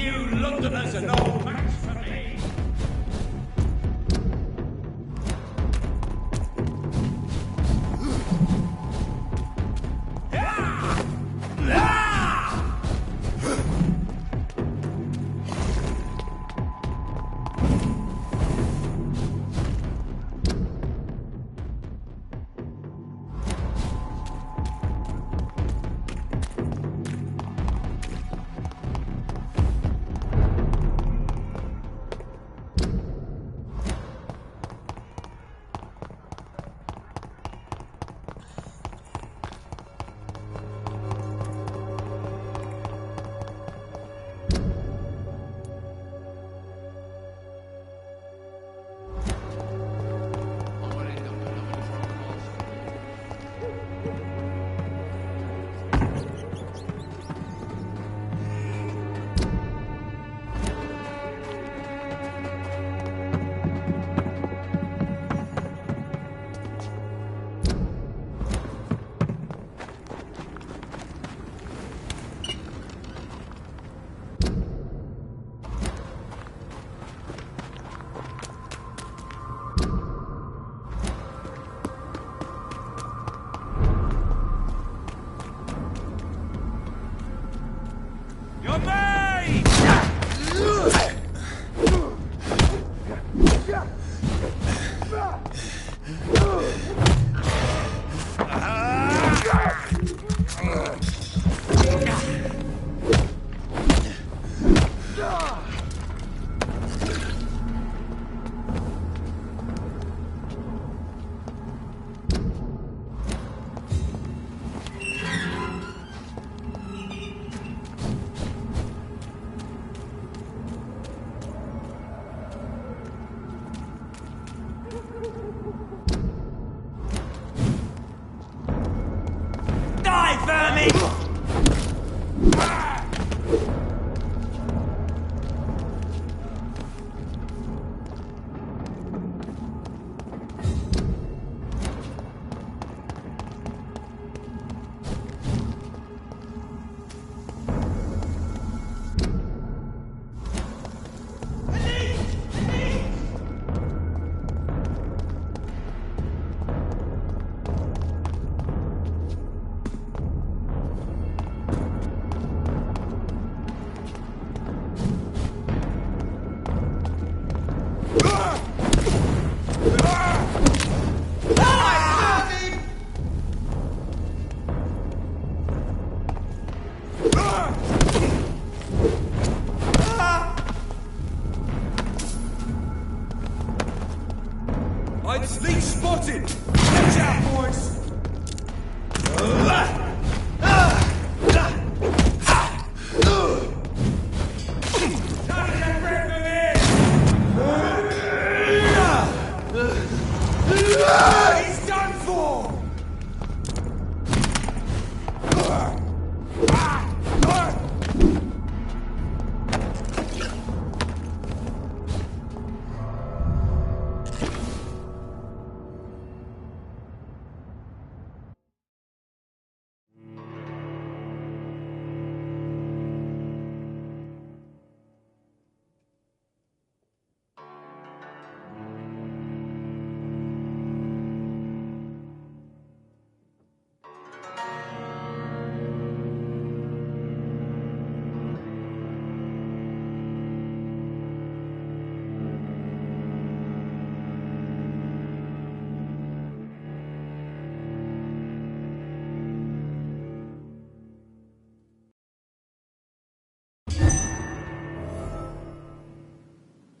You Londoners are no match for me.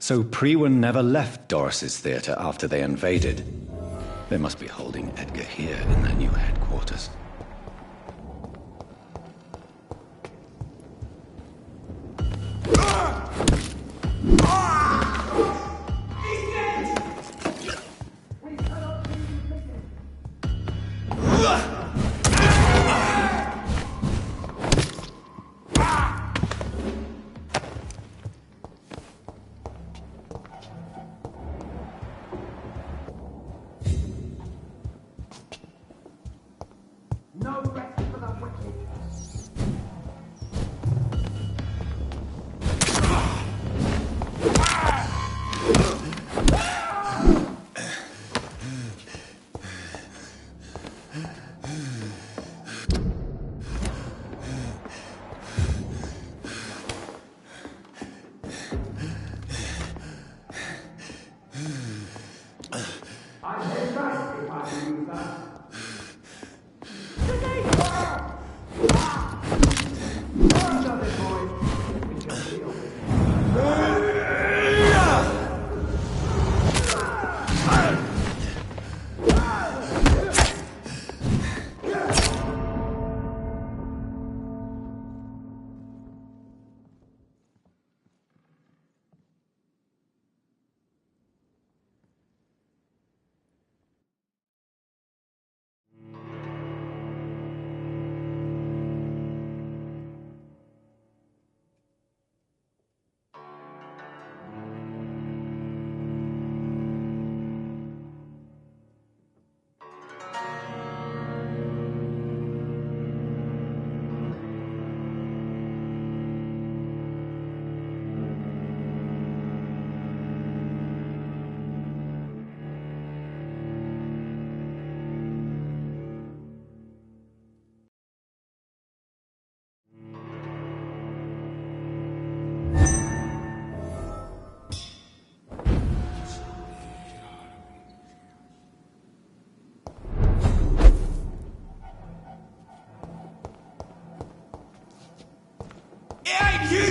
So Prewen never left Doris's theatre after they invaded. They must be holding Edgar here in their new headquarters.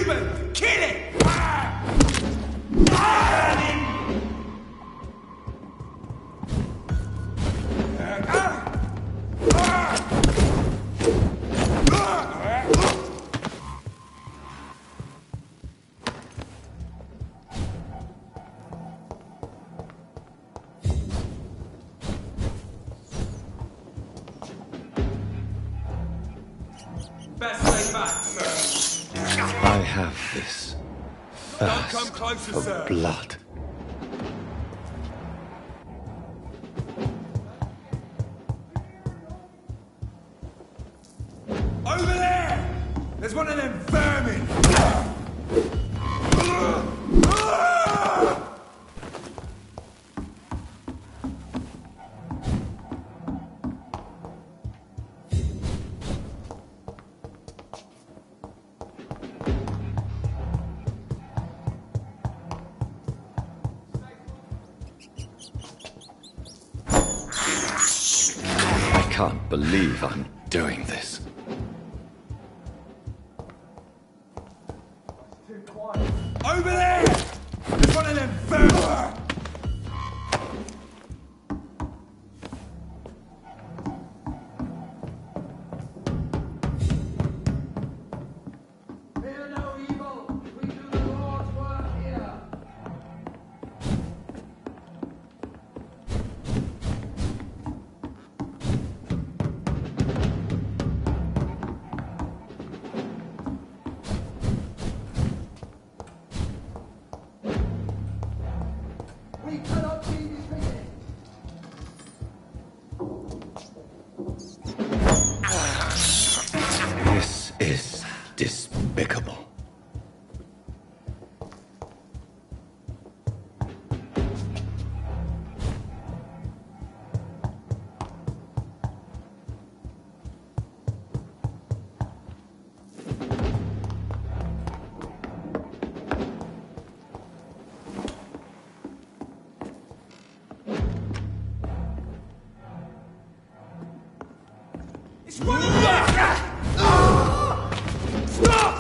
human! Kill it! Best stay back, sir. I have this Don't thirst come closer, for sir. blood. Over there! There's one of them vermin! I can't believe I'm doing this. Over there! There's one of them vermin! Fear no evil. We do the Lord's work here. We cannot be defeated. This is despicable. It's one of them! Stop!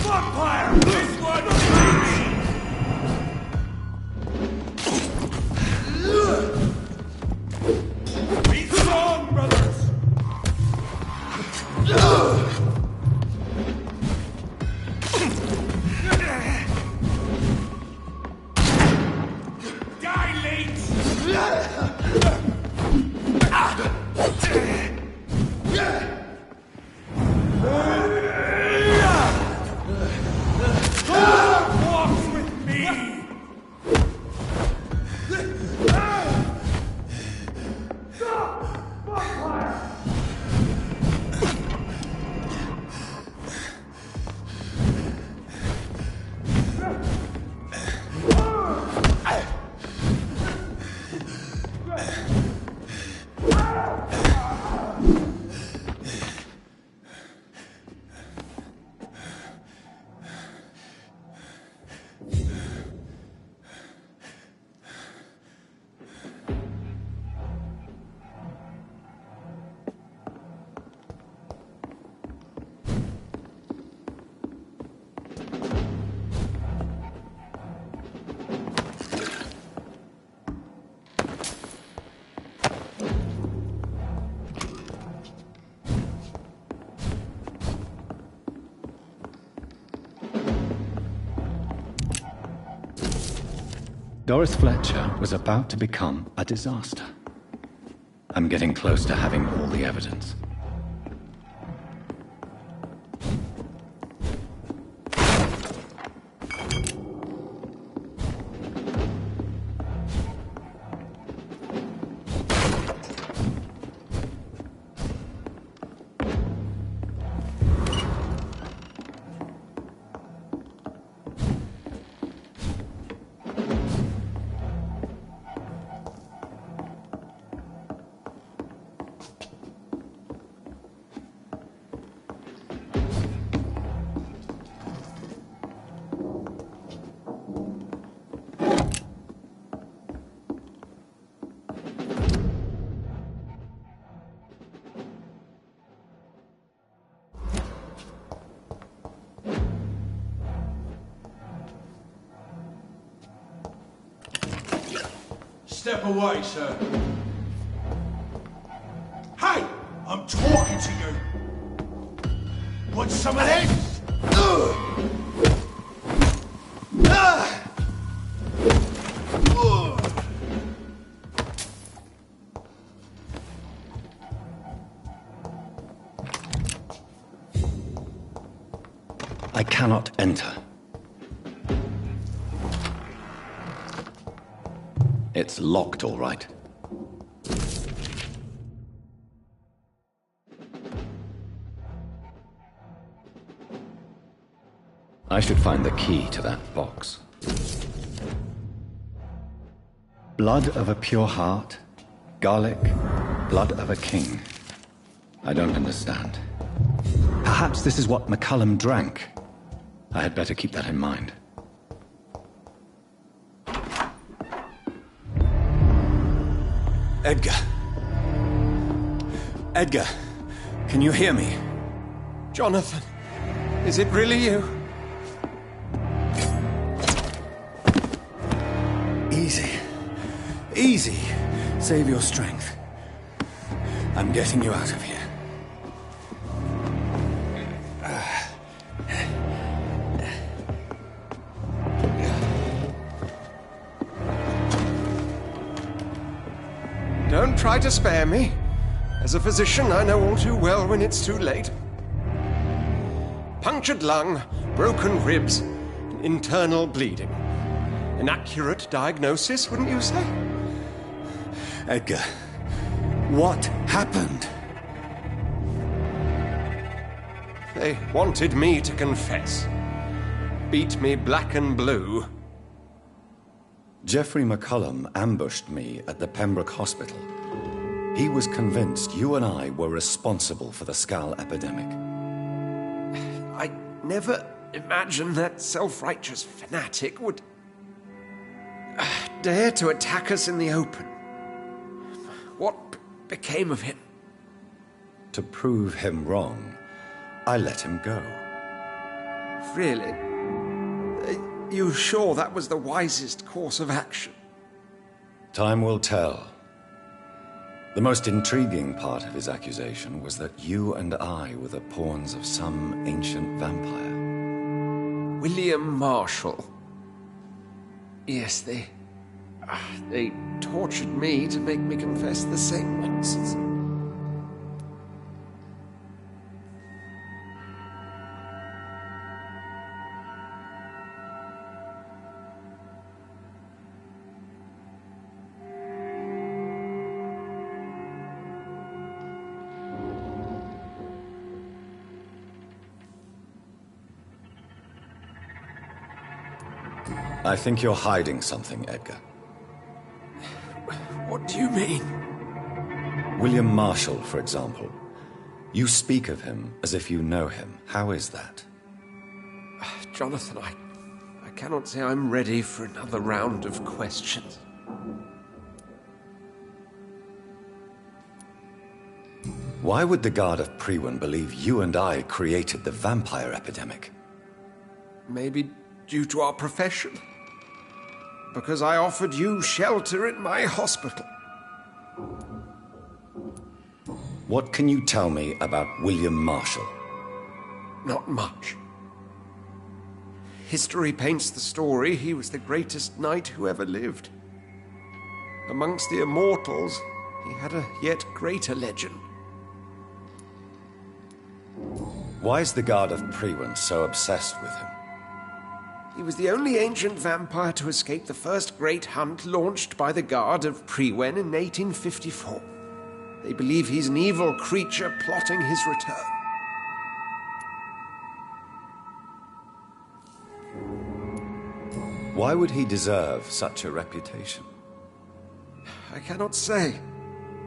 Vampire! This one be strong, brothers! Die, leech! Walk with me! Doris Fletcher was about to become a disaster. I'm getting close to having all the evidence. Step away, sir. Hey! I'm talking to you! Want some of this? I cannot enter. It's locked, all right. I should find the key to that box. Blood of a pure heart, garlic, blood of a king. I don't understand. Perhaps this is what McCullum drank. I had better keep that in mind. Edgar. Edgar, can you hear me? Jonathan, is it really you? Easy. Easy. Save your strength. I'm getting you out of here. Don't try to spare me. As a physician, I know all too well when it's too late. Punctured lung, broken ribs, internal bleeding. An accurate diagnosis, wouldn't you say? Edgar, what happened? They wanted me to confess. Beat me black and blue. Jeffrey McCullum ambushed me at the Pembroke Hospital. He was convinced you and I were responsible for the Skal epidemic. I never imagined that self-righteous fanatic would dare to attack us in the open. What became of him? To prove him wrong, I let him go. Really? Are you sure that was the wisest course of action? Time will tell. The most intriguing part of his accusation was that you and I were the pawns of some ancient vampire. William Marshall. Yes, they tortured me to make me confess the same nonsense. I think you're hiding something, Edgar. What do you mean? William Marshall, for example. You speak of him as if you know him. How is that? Jonathan, I cannot say I'm ready for another round of questions. Why would the Guard of Priwen believe you and I created the vampire epidemic? Maybe due to our profession. Because I offered you shelter in my hospital. What can you tell me about William Marshall? Not much. History paints the story he was the greatest knight who ever lived. Amongst the immortals, he had a yet greater legend. Why is the Guard of Priwen so obsessed with him? He was the only ancient vampire to escape the first great hunt launched by the Guard of Priwen in 1854. They believe he's an evil creature plotting his return. Why would he deserve such a reputation? I cannot say.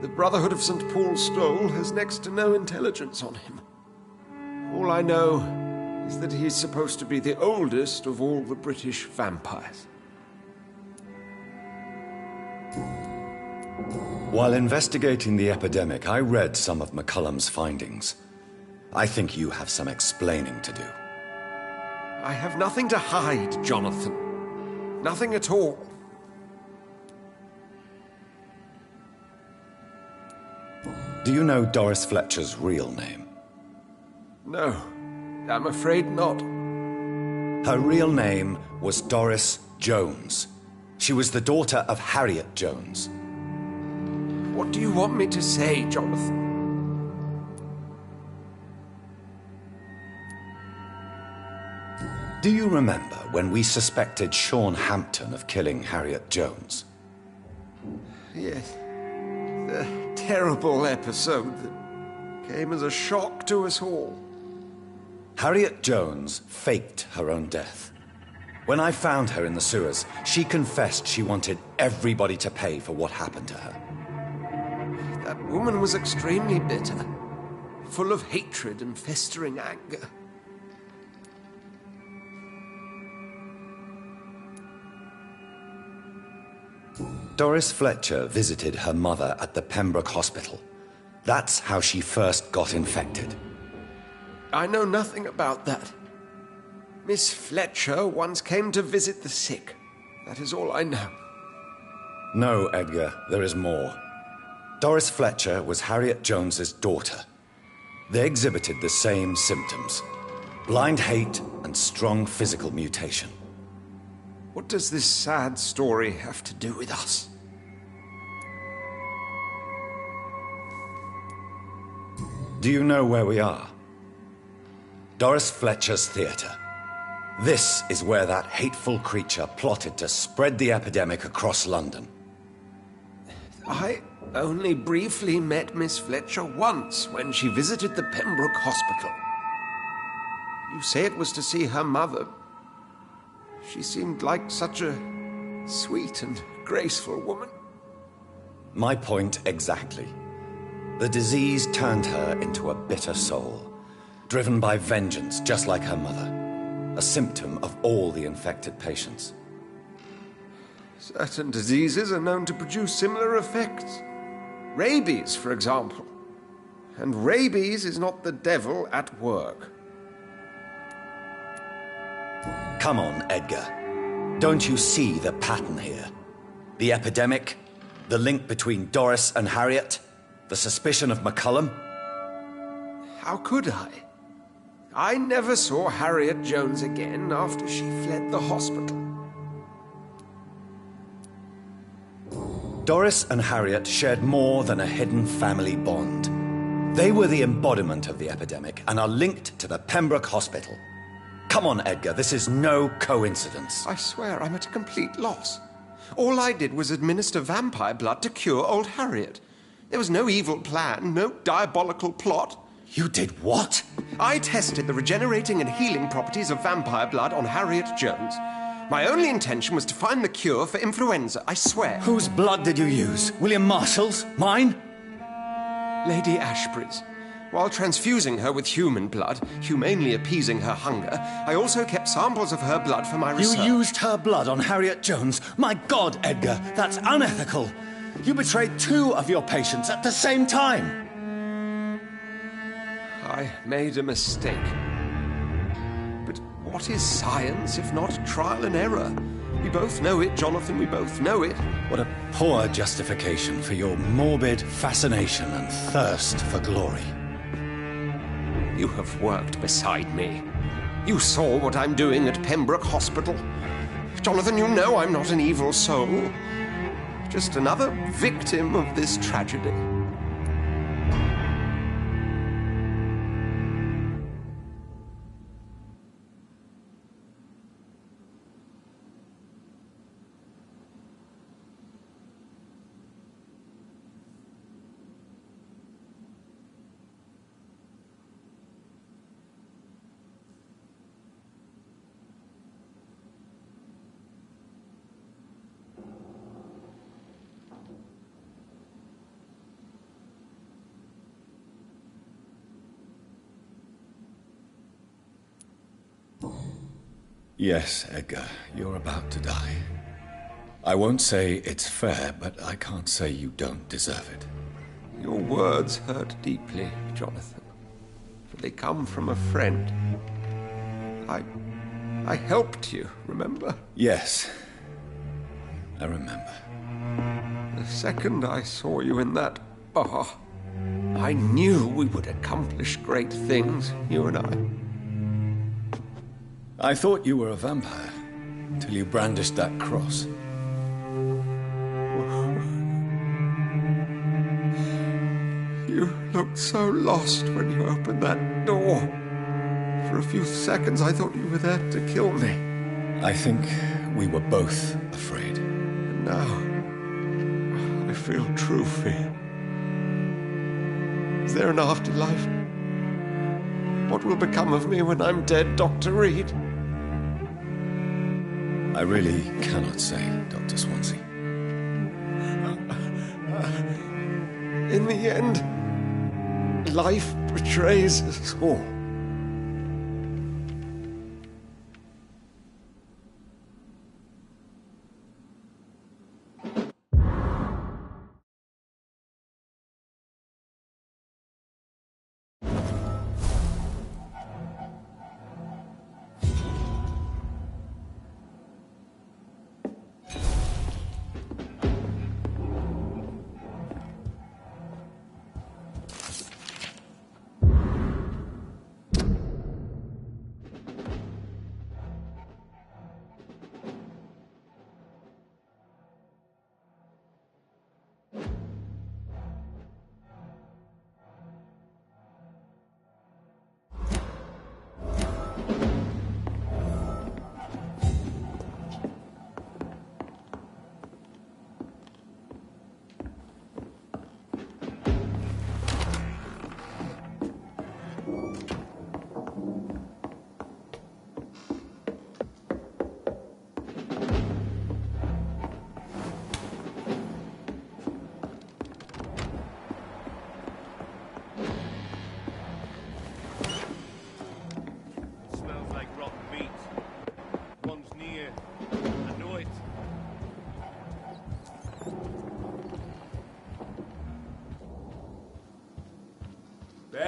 The Brotherhood of St. Paul's Stole has next to no intelligence on him. All I know is that he's supposed to be the oldest of all the British vampires. While investigating the epidemic, I read some of McCullum's findings. I think you have some explaining to do. I have nothing to hide, Jonathan. Nothing at all. Do you know Doris Fletcher's real name? No, I'm afraid not. Her real name was Doris Jones. She was the daughter of Harriet Jones. What do you want me to say, Jonathan? Do you remember when we suspected Sean Hampton of killing Harriet Jones? Yes. The terrible episode that came as a shock to us all. Harriet Jones faked her own death. When I found her in the sewers, she confessed she wanted everybody to pay for what happened to her. That woman was extremely bitter, full of hatred and festering anger. Doris Fletcher visited her mother at the Pembroke Hospital. That's how she first got infected. I know nothing about that. Miss Fletcher once came to visit the sick. That is all I know. No, Edgar, there is more. Doris Fletcher was Harriet Jones's daughter. They exhibited the same symptoms: blind hate and strong physical mutation. What does this sad story have to do with us? Do you know where we are? Doris Fletcher's theatre. This is where that hateful creature plotted to spread the epidemic across London. I only briefly met Miss Fletcher once when she visited the Pembroke Hospital. You say it was to see her mother. She seemed like such a sweet and graceful woman. My point exactly. The disease turned her into a bitter soul, driven by vengeance just like her mother, a symptom of all the infected patients. Certain diseases are known to produce similar effects. Rabies, for example. And rabies is not the devil at work. Come on, Edgar. Don't you see the pattern here? The epidemic, the link between Doris and Harriet, the suspicion of McCullum? How could I? I never saw Harriet Jones again after she fled the hospital. Doris and Harriet shared more than a hidden family bond. They were the embodiment of the epidemic and are linked to the Pembroke Hospital. Come on, Edgar, this is no coincidence. I swear I'm at a complete loss. All I did was administer vampire blood to cure old Harriet. There was no evil plan, no diabolical plot. You did what? I tested the regenerating and healing properties of vampire blood on Harriet Jones. My only intention was to find the cure for influenza, I swear. Whose blood did you use? William Marshall's? Mine? Lady Ashbury's. While transfusing her with human blood, humanely appeasing her hunger, I also kept samples of her blood for my research. You used her blood on Harriet Jones? My God, Edgar, that's unethical. You betrayed 2 of your patients at the same time. I made a mistake. But what is science if not trial and error? We both know it, Jonathan, we both know it. What a poor justification for your morbid fascination and thirst for glory. You have worked beside me. You saw what I'm doing at Pembroke Hospital. Jonathan, you know I'm not an evil soul. Just another victim of this tragedy. Yes, Edgar, you're about to die. I won't say it's fair, but I can't say you don't deserve it. Your words hurt deeply, Jonathan, for they come from a friend. I helped you, remember? Yes, I remember. The second I saw you in that bar, I knew we would accomplish great things, you and I. I thought you were a vampire, till you brandished that cross. You looked so lost when you opened that door. For a few seconds, I thought you were there to kill me. I think we were both afraid. And now, I feel true fear. Is there an afterlife? What will become of me when I'm dead, Dr. Reed? I really cannot say, Dr. Swansea. In the end, life betrays us all.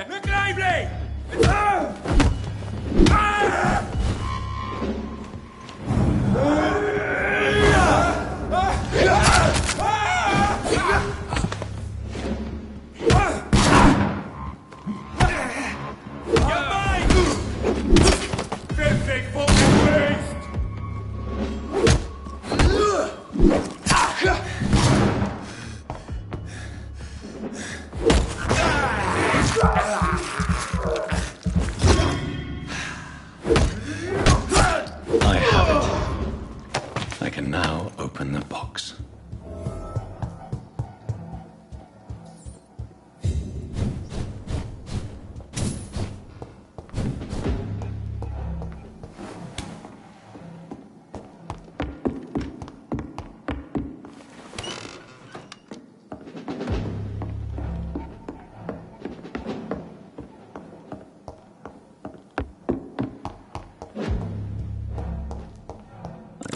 Look lively! I have it. I can now open the box.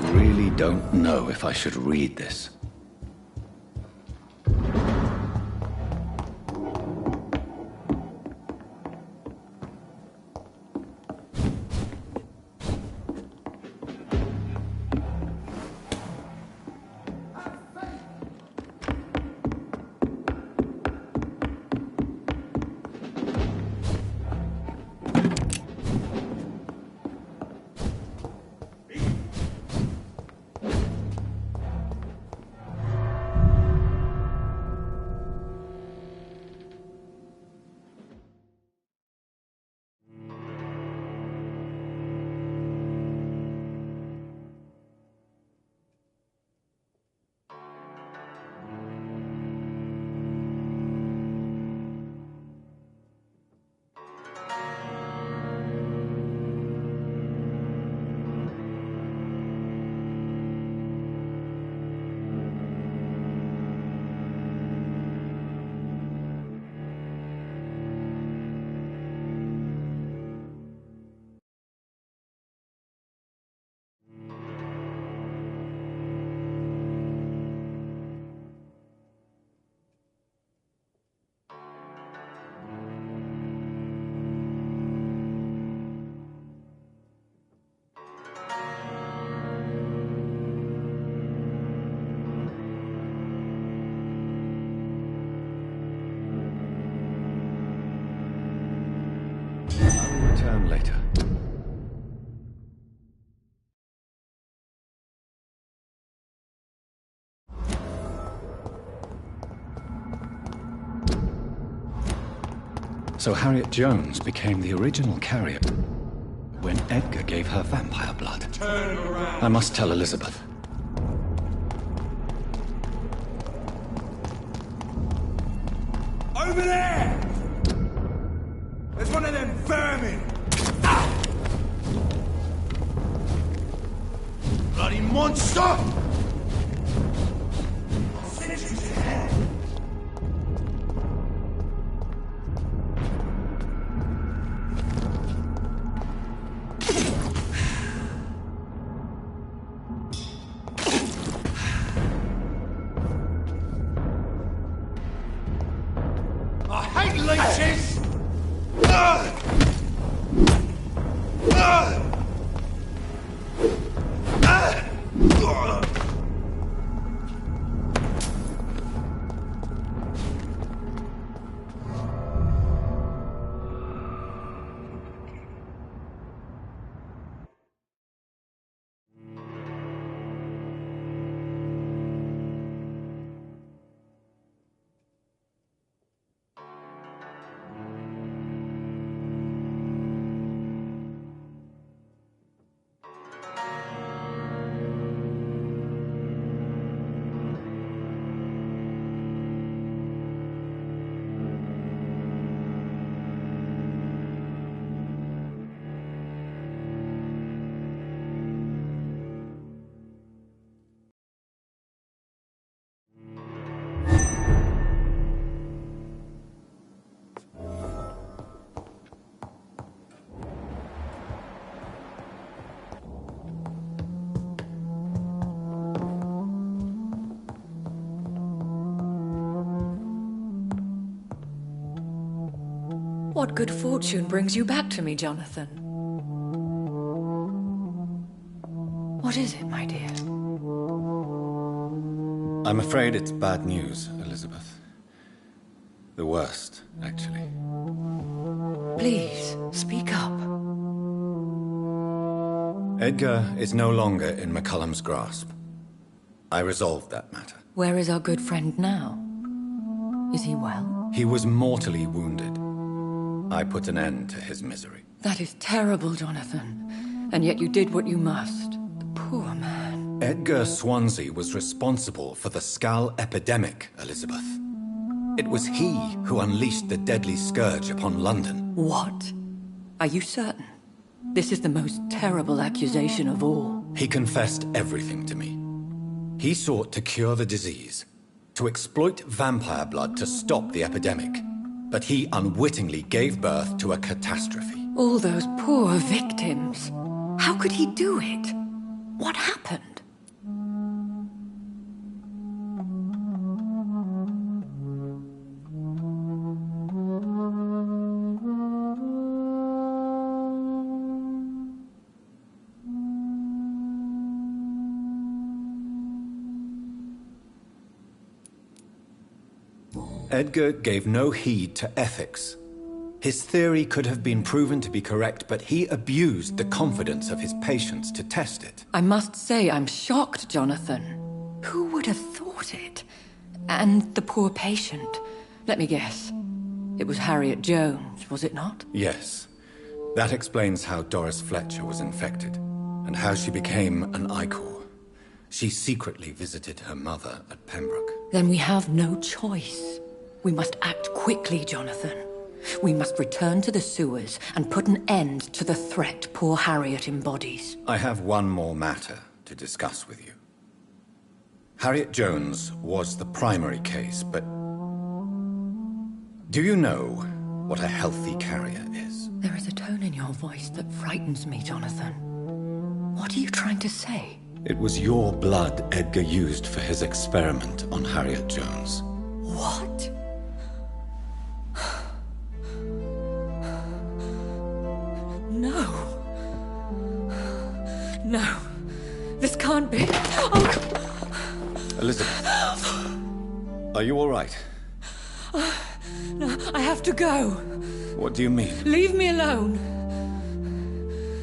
I don't know if I should read this. So Harriet Jones became the original carrier when Edgar gave her vampire blood. Turn around. I must tell Elizabeth. Over there! There's one of them vermin! Bloody monster! I'll send you to hell! I hate leeches! What good fortune brings you back to me, Jonathan? What is it, my dear? I'm afraid it's bad news, Elizabeth. The worst, actually. Please, speak up. Edgar is no longer in McCullum's grasp. I resolved that matter. Where is our good friend now? Is he well? He was mortally wounded. I put an end to his misery. That is terrible, Jonathan. And yet you did what you must. The poor man. Edgar Swansea was responsible for the Skal epidemic, Elizabeth. It was he who unleashed the deadly scourge upon London. What? Are you certain? This is the most terrible accusation of all. He confessed everything to me. He sought to cure the disease, to exploit vampire blood to stop the epidemic. But he unwittingly gave birth to a catastrophe. All those poor victims. How could he do it? What happened? Edgar gave no heed to ethics. His theory could have been proven to be correct, but he abused the confidence of his patients to test it. I must say I'm shocked, Jonathan. Who would have thought it? And the poor patient. Let me guess. It was Harriet Jones, was it not? Yes. That explains how Doris Fletcher was infected, and how she became an Icor. She secretly visited her mother at Pembroke. Then we have no choice. We must act quickly, Jonathan. We must return to the sewers and put an end to the threat poor Harriet embodies. I have one more matter to discuss with you. Harriet Jones was the primary case, but do you know what a healthy carrier is? There is a tone in your voice that frightens me, Jonathan. What are you trying to say? It was your blood Edgar used for his experiment on Harriet Jones. What? No. No. This can't be. Oh. Elizabeth, are you all right? No, I have to go. What do you mean? Leave me alone.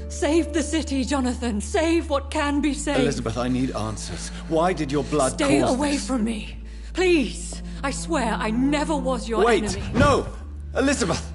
Save the city, Jonathan. Save what can be saved. Elizabeth, I need answers. Why did your blood Stay cause away this? from me. Please. I swear I never was your Wait! enemy. No! Elizabeth!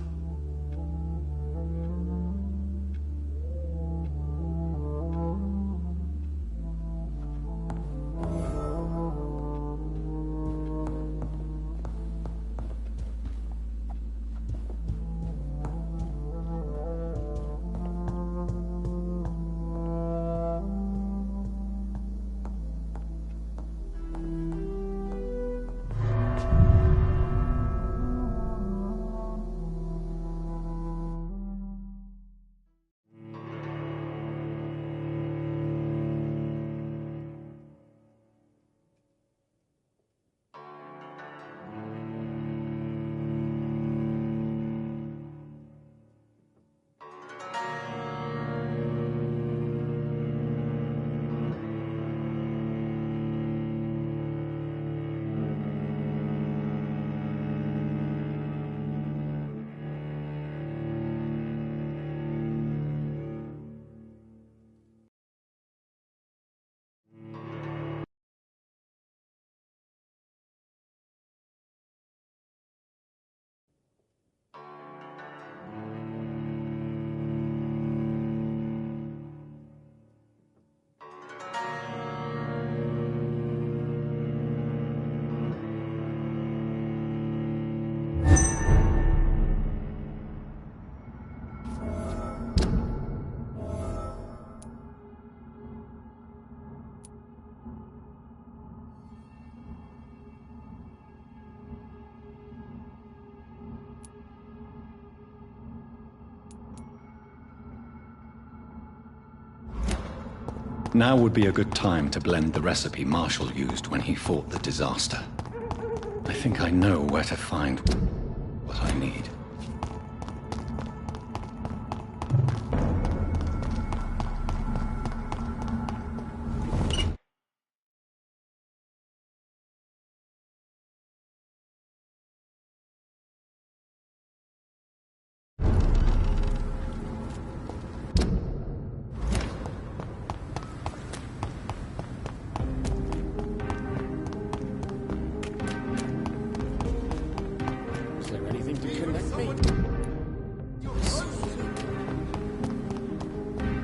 Now would be a good time to blend the recipe Marshall used when he fought the disaster. I think I know where to find what I need.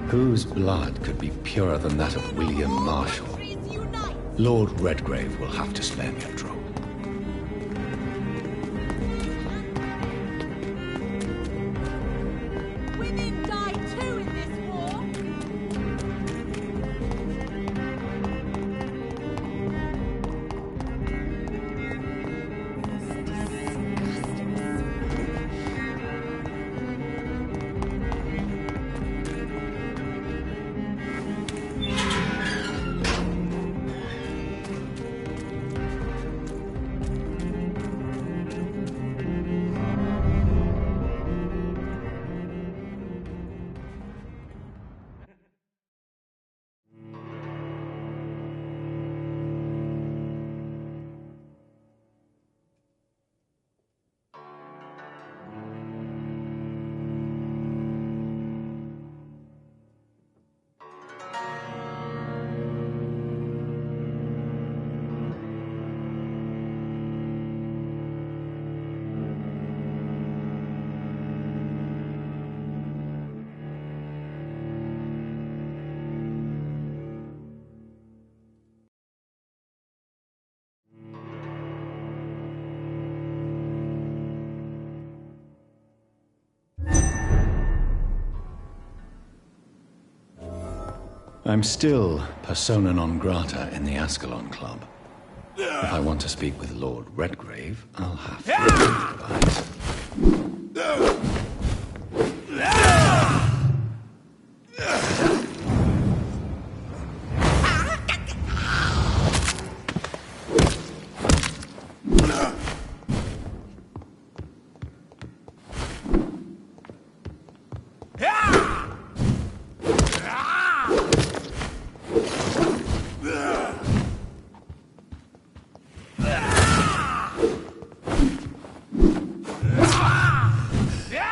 Whose blood could be purer than that of William Marshall? Lord Redgrave will have to spare me a drop. Women die too in this war! I'm still persona non grata in the Ascalon Club. If I want to speak with Lord Redgrave, I'll have to improvise. Yeah!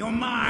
You're mine!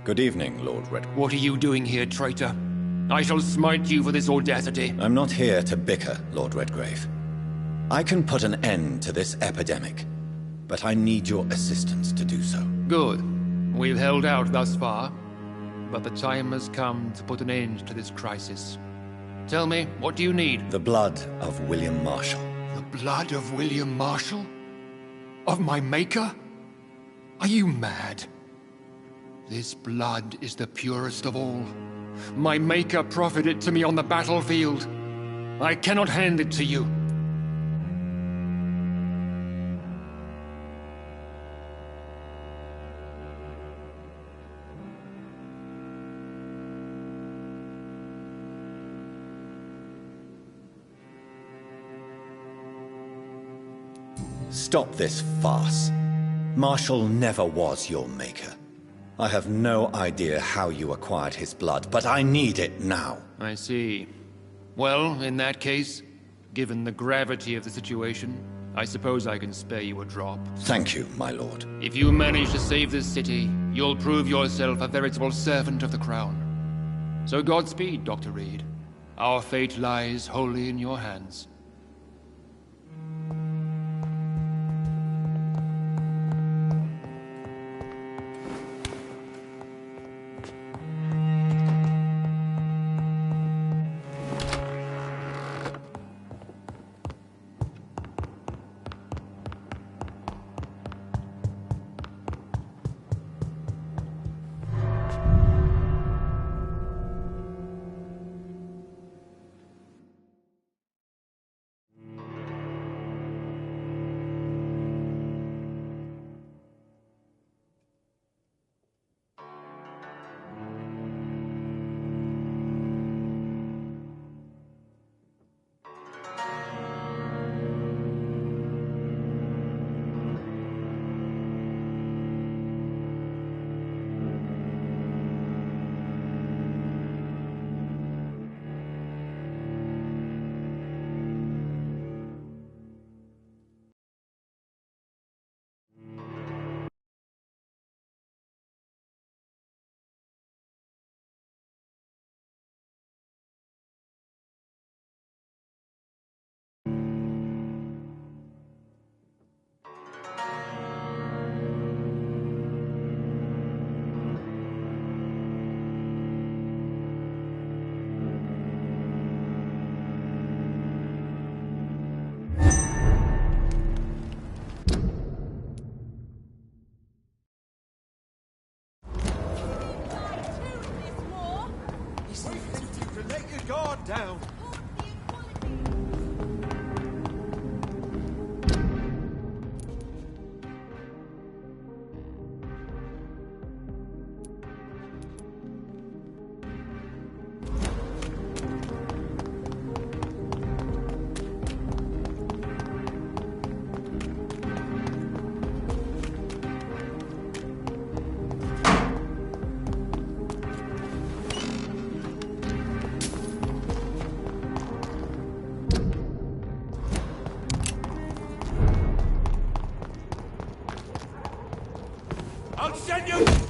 Good evening, Lord Redgrave. What are you doing here, traitor? I shall smite you for this audacity. I'm not here to bicker, Lord Redgrave. I can put an end to this epidemic, but I need your assistance to do so. Good. We've held out thus far, but the time has come to put an end to this crisis. Tell me, what do you need? The blood of William Marshall. The blood of William Marshall? Of my maker? Are you mad? This blood is the purest of all. My maker proffered it to me on the battlefield. I cannot hand it to you. Stop this farce. Marshall never was your maker. I have no idea how you acquired his blood, but I need it now. I see. Well, in that case, given the gravity of the situation, I suppose I can spare you a drop. Thank you, my lord. If you manage to save this city, you'll prove yourself a veritable servant of the Crown. So Godspeed, Dr. Reed. Our fate lies wholly in your hands. Down. I'll send you...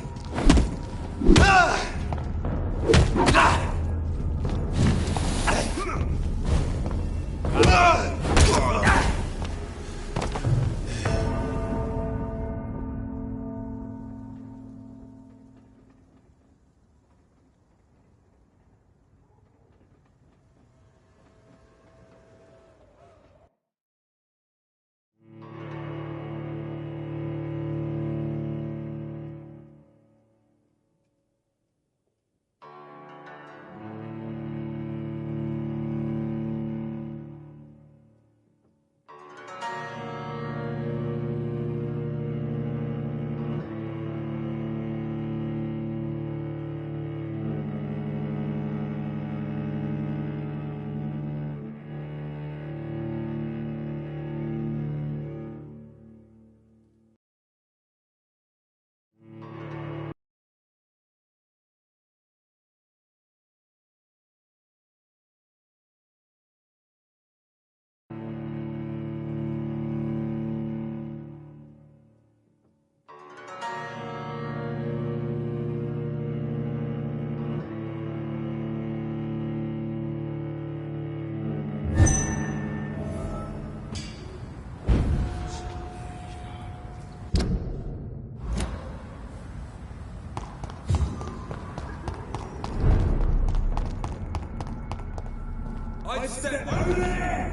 I step over there!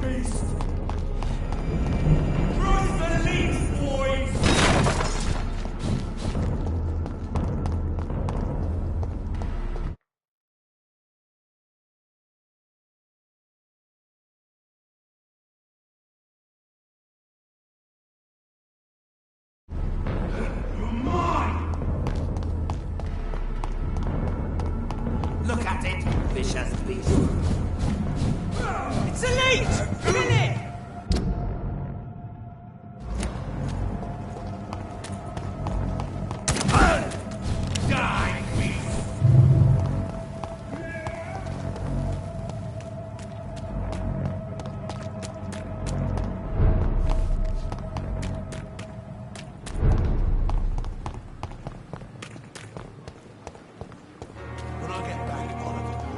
beast! Cross the leaves, boys! You're mine! Look at it, vicious beast. It's elite! Kill it! Die, beast! When I get back, I'll have a plan.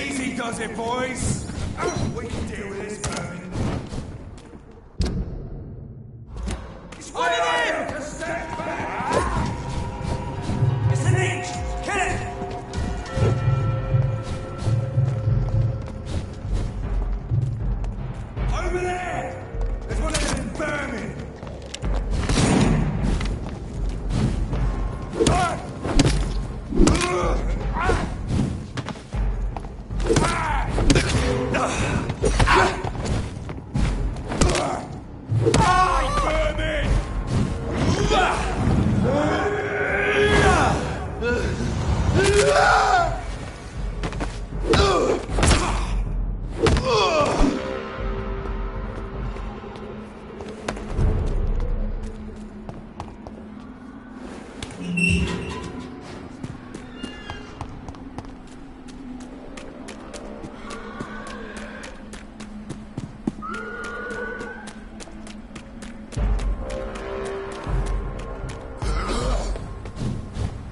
Easy does it, boys. We can deal with this vermin. It's one of them! To step back! It's an inch! Kill it! Over there! There's one of them vermin!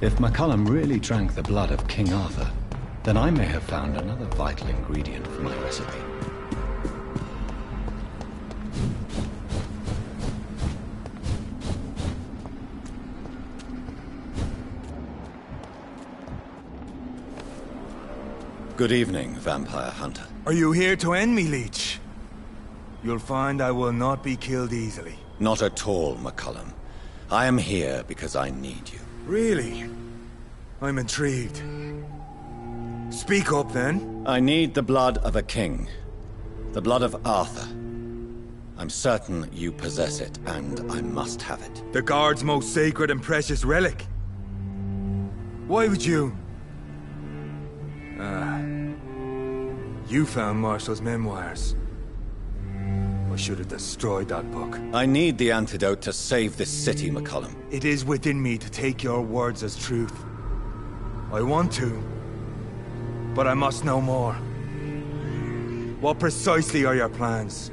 If McCullum really drank the blood of King Arthur, Then I may have found another vital ingredient for my recipe. Good evening, vampire hunter. Are you here to end me, Leech? You'll find I will not be killed easily. Not at all, McCullum. I am here because I need you. Really? I'm intrigued. Speak up, then. I need the blood of a king. The blood of Arthur. I'm certain you possess it, and I must have it. The Guard's most sacred and precious relic. Why would you... You found Marshall's memoirs. I should have destroyed that book. I need the antidote to save this city, McCullum. It is within me to take your words as truth. I want to, but I must know more. What precisely are your plans?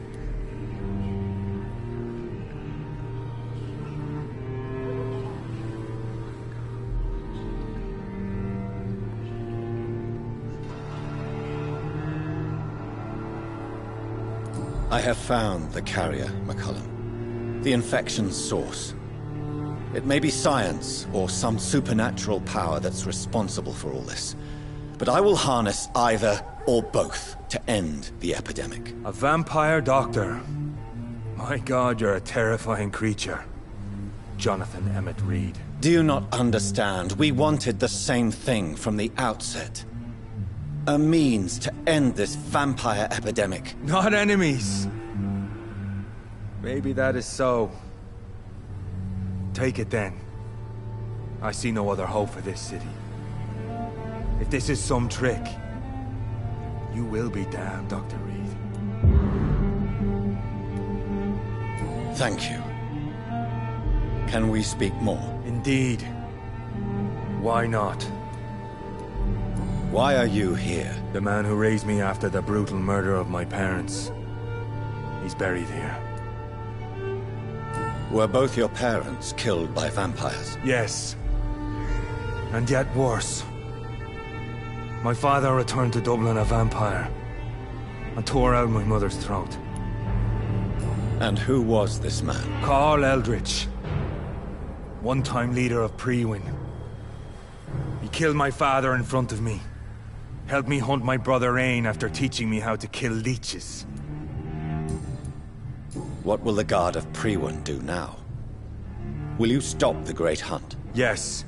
I have found the carrier, McCullum. The infection's source. It may be science, or some supernatural power that's responsible for all this. But I will harness either, or both, to end the epidemic. A vampire doctor. My God, you're a terrifying creature. Jonathan Emmett Reed. Do you not understand? We wanted the same thing from the outset. A means to end this vampire epidemic. Not enemies. Maybe that is so. Take it then. I see no other hope for this city. If this is some trick, you will be damned, Dr. Reed. Thank you. Can we speak more? Indeed. Why not? Why are you here? The man who raised me after the brutal murder of my parents. He's buried here. Were both your parents killed by vampires? Yes. And yet worse. My father returned to Dublin a vampire, and tore out my mother's throat. And who was this man? Carl Eldritch. One-time leader of Prewin. He killed my father in front of me. Helped me hunt my brother Ain after teaching me how to kill leeches. What will the Guard of Prewin do now? Will you stop the Great Hunt? Yes.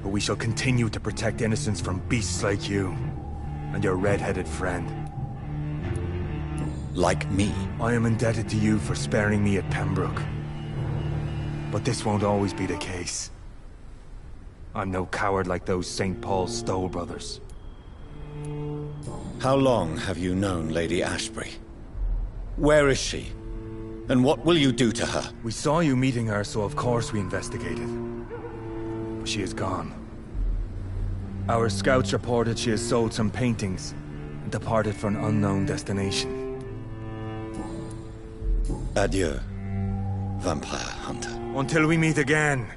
But we shall continue to protect innocents from beasts like you, and your red-headed friend. Like me? I am indebted to you for sparing me at Pembroke. But this won't always be the case. I'm no coward like those St. Paul Stoll brothers. How long have you known Lady Ashbury? Where is she? And what will you do to her? We saw you meeting her, so of course we investigated. But she is gone. Our scouts reported she has sold some paintings and departed for an unknown destination. Adieu, vampire hunter. Until we meet again,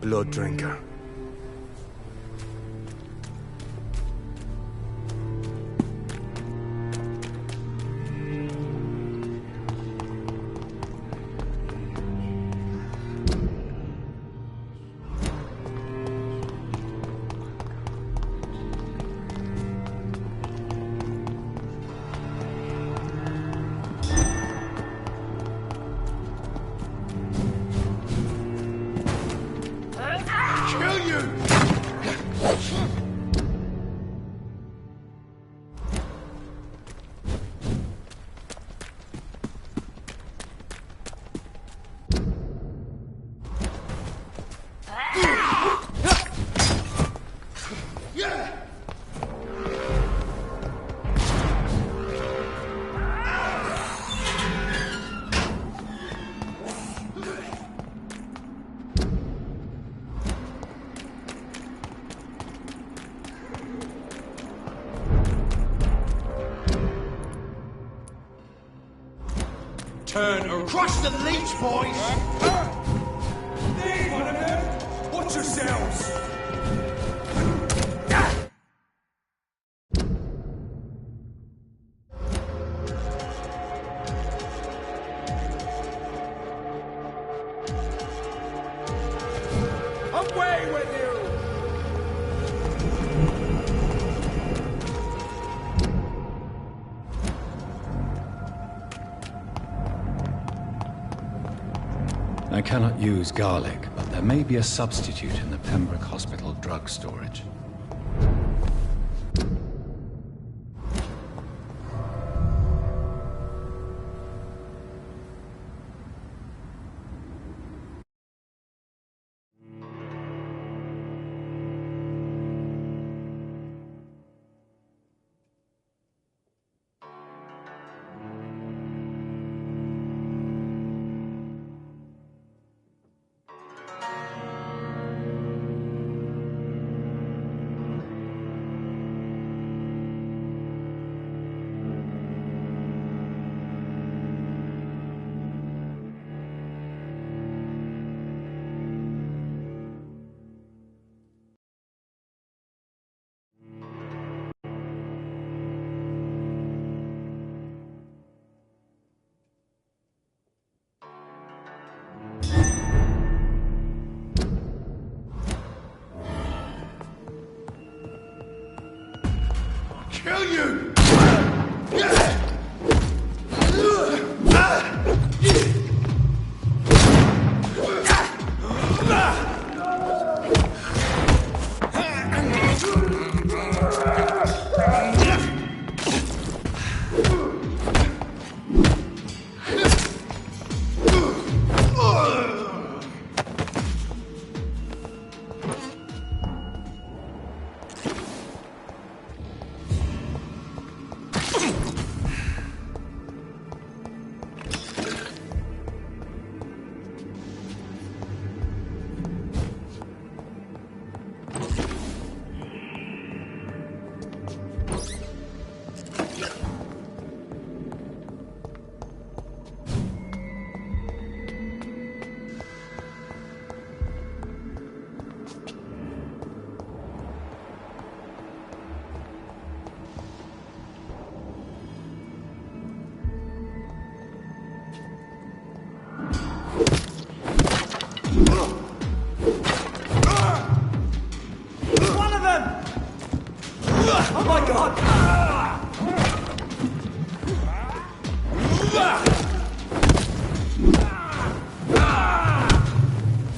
blood drinker. Turn around. Crush the leech, boys! Leave one of them! Watch yourselves! cannot use garlic, but there may be a substitute in the Pembroke Hospital drug storage. Kill you!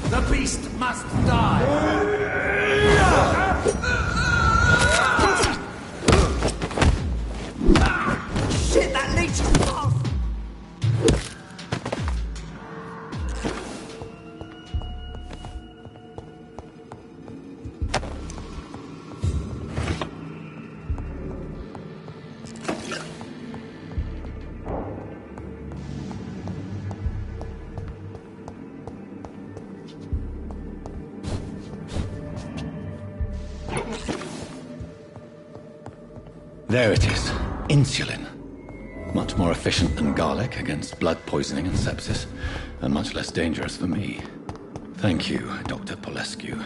The beast must die! Shit, that leech is fast! There it is. Insulin. Much more efficient than garlic against blood poisoning and sepsis, and much less dangerous for me. Thank you, Dr. Polescu.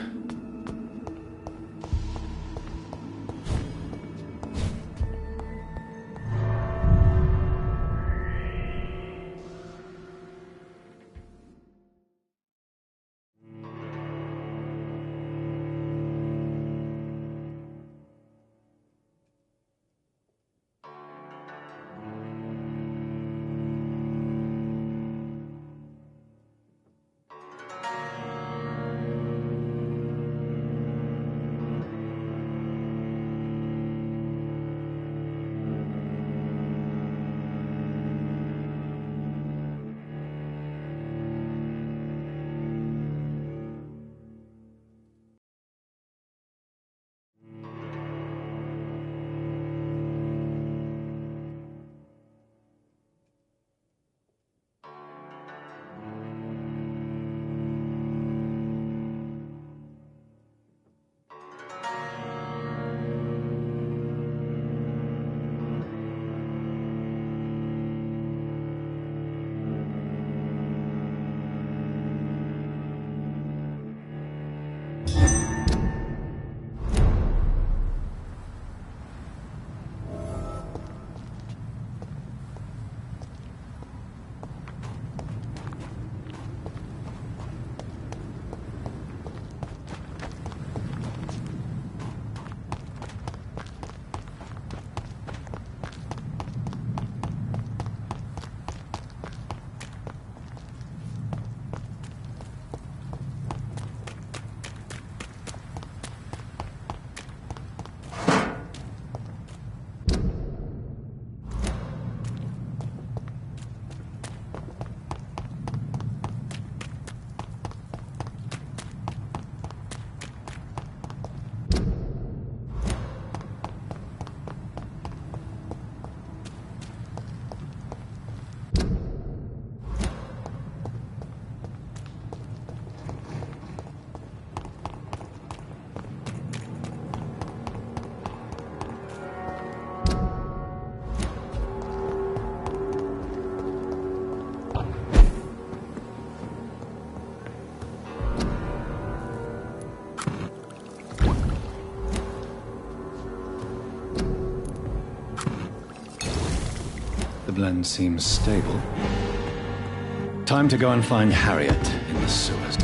woodland seems stable. Time to go and find Harriet in the sewers.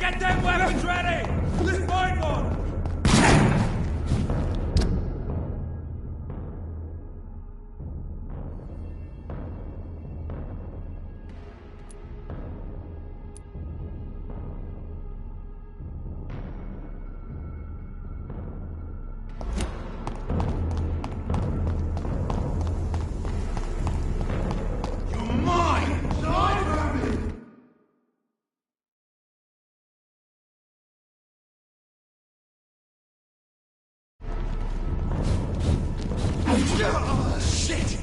Get them weapons ready! Let's find one! You're mine! Die for me! Shit!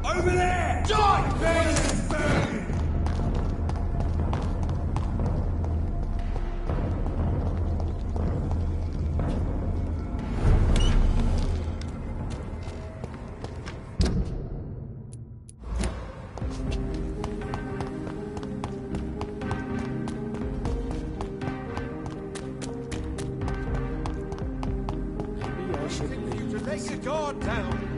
Over there! Die! Burn! Burn! Take your guard down!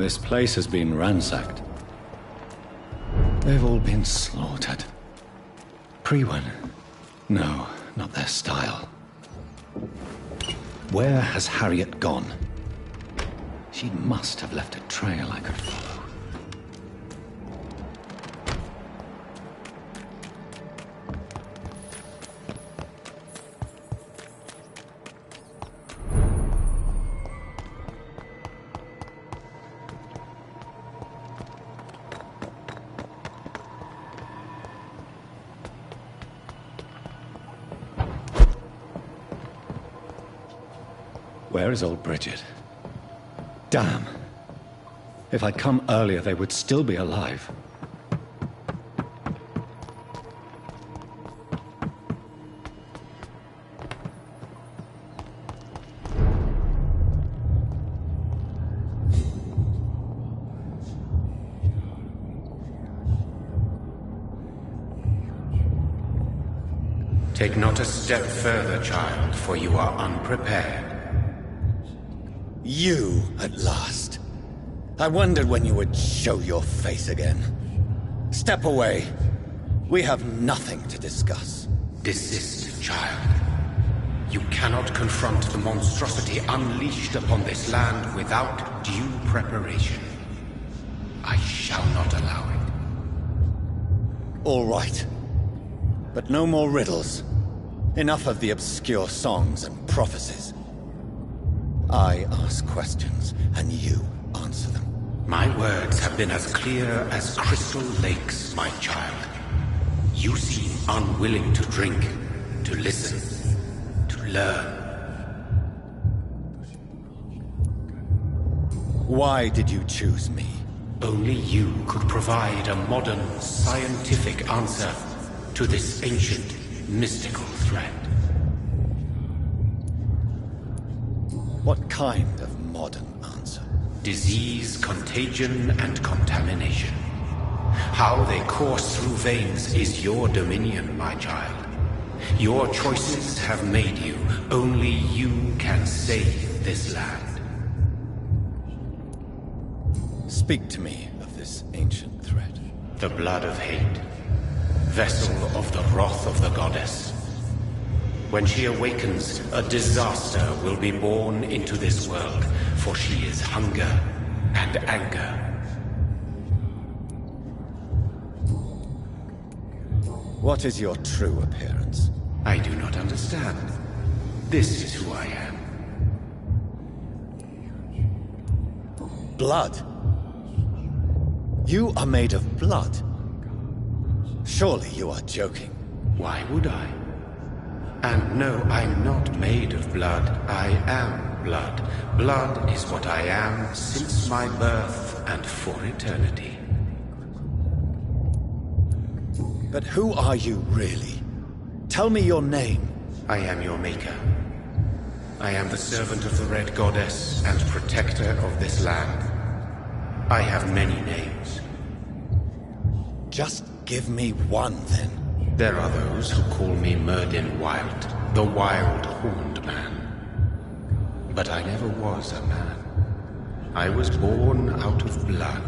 This place has been ransacked. They've all been slaughtered. Priwen? No, not their style. Where has Harriet gone? She must have left a trail I could follow. Where is old Bridget? Damn! If I'd come earlier, they would still be alive. Take not a step further, child, for you are unprepared. You, at last. I wondered when you would show your face again. Step away. We have nothing to discuss. Desist, child. You cannot confront the monstrosity unleashed upon this land without due preparation. I shall not allow it. All right. But no more riddles. Enough of the obscure songs and prophecies. I ask questions, and you answer them. My words have been as clear as crystal lakes, my child. You seem unwilling to drink, to listen, to learn. Why did you choose me? Only you could provide a modern, scientific answer to this ancient, mystical threat. What kind of modern answer? Disease, contagion, and contamination. How they course through veins is your dominion, my child. Your choices have made you. Only you can save this land. Speak to me of this ancient threat. The blood of hate. Vessel of the wrath of the goddess. When she awakens, a disaster will be born into this world, for she is hunger and anger. What is your true appearance? I do not understand. This is who I am. Blood? You are made of blood. Surely you are joking. Why would I? And no, I'm not made of blood. I am blood. Blood is what I am since my birth and for eternity. But who are you really? Tell me your name. I am your maker. I am the servant of the Red Goddess and protector of this land. I have many names. Just give me one, then. There are those who call me Myrddin Wild, the Wild Horned Man. But I never was a man. I was born out of blood.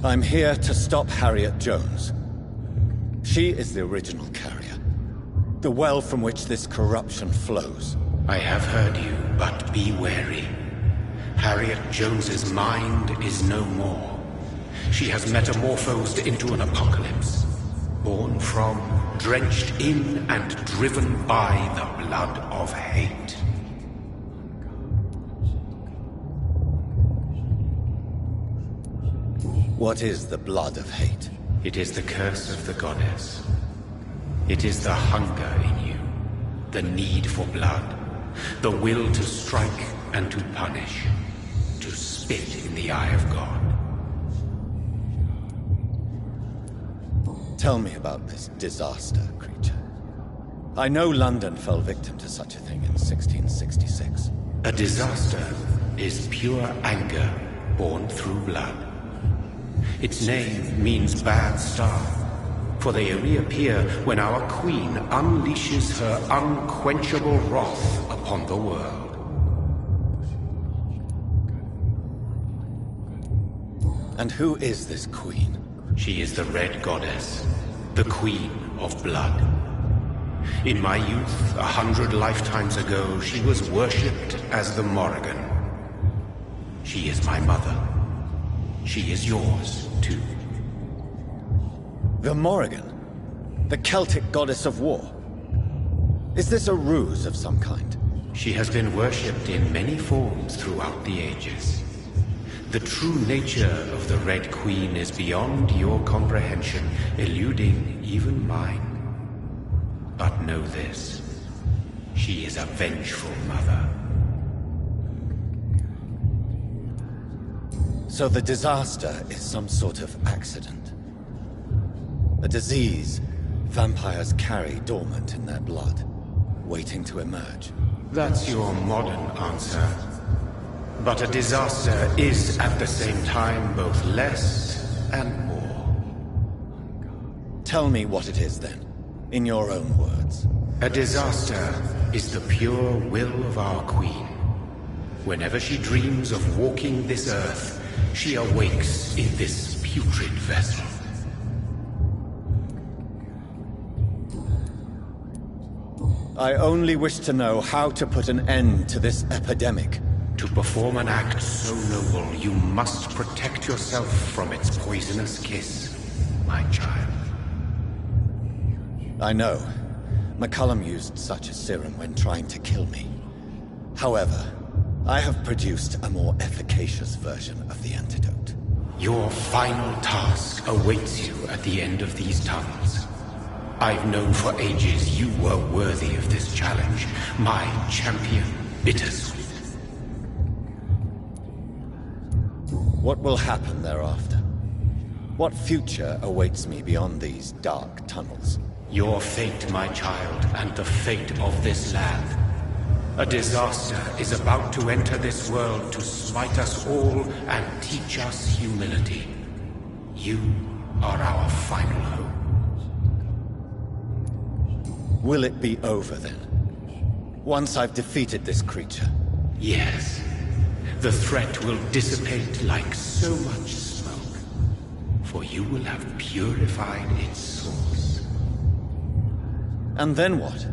I'm here to stop Harriet Jones. She is the original carrier. The well from which this corruption flows. I have heard you, but be wary. Harriet Jones's mind is no more. She has metamorphosed into an apocalypse. Born from, drenched in, and driven by the blood of hate. What is the blood of hate? It is the curse of the goddess. It is the hunger in you, the need for blood, the will to strike and to punish, to spit in the eye of God. Tell me about this disaster, creature. I know London fell victim to such a thing in 1666. A disaster is pure anger born through blood. Its name means bad star, for they only appear when our queen unleashes her unquenchable wrath upon the world. And who is this queen? She is the Red Goddess, the Queen of Blood. In my youth, 100 lifetimes ago, she was worshipped as the Morrigan. She is my mother. She is yours, too. The Morrigan? The Celtic goddess of war? Is this a ruse of some kind? She has been worshipped in many forms throughout the ages. The true nature of the Red Queen is beyond your comprehension, eluding even mine. But know this, she is a vengeful mother. So the disaster is some sort of accident. A disease vampires carry dormant in their blood, waiting to emerge. That's your modern answer. But a disaster is at the same time both less and more. Tell me what it is then, in your own words. A disaster is the pure will of our queen. Whenever she dreams of walking this earth, she awakes in this putrid vessel. I only wish to know how to put an end to this epidemic. To perform an act so noble, you must protect yourself from its poisonous kiss, my child. I know. McCullum used such a serum when trying to kill me. However, I have produced a more efficacious version of the antidote. Your final task awaits you at the end of these tunnels. I've known for ages you were worthy of this challenge, my champion, Bittersweet. What will happen thereafter? What future awaits me beyond these dark tunnels? Your fate, my child, and the fate of this land. A disaster is about to enter this world to smite us all and teach us humility. You are our final hope. Will it be over then? Once I've defeated this creature? Yes. The threat will dissipate like so much smoke, for you will have purified its source. And then what?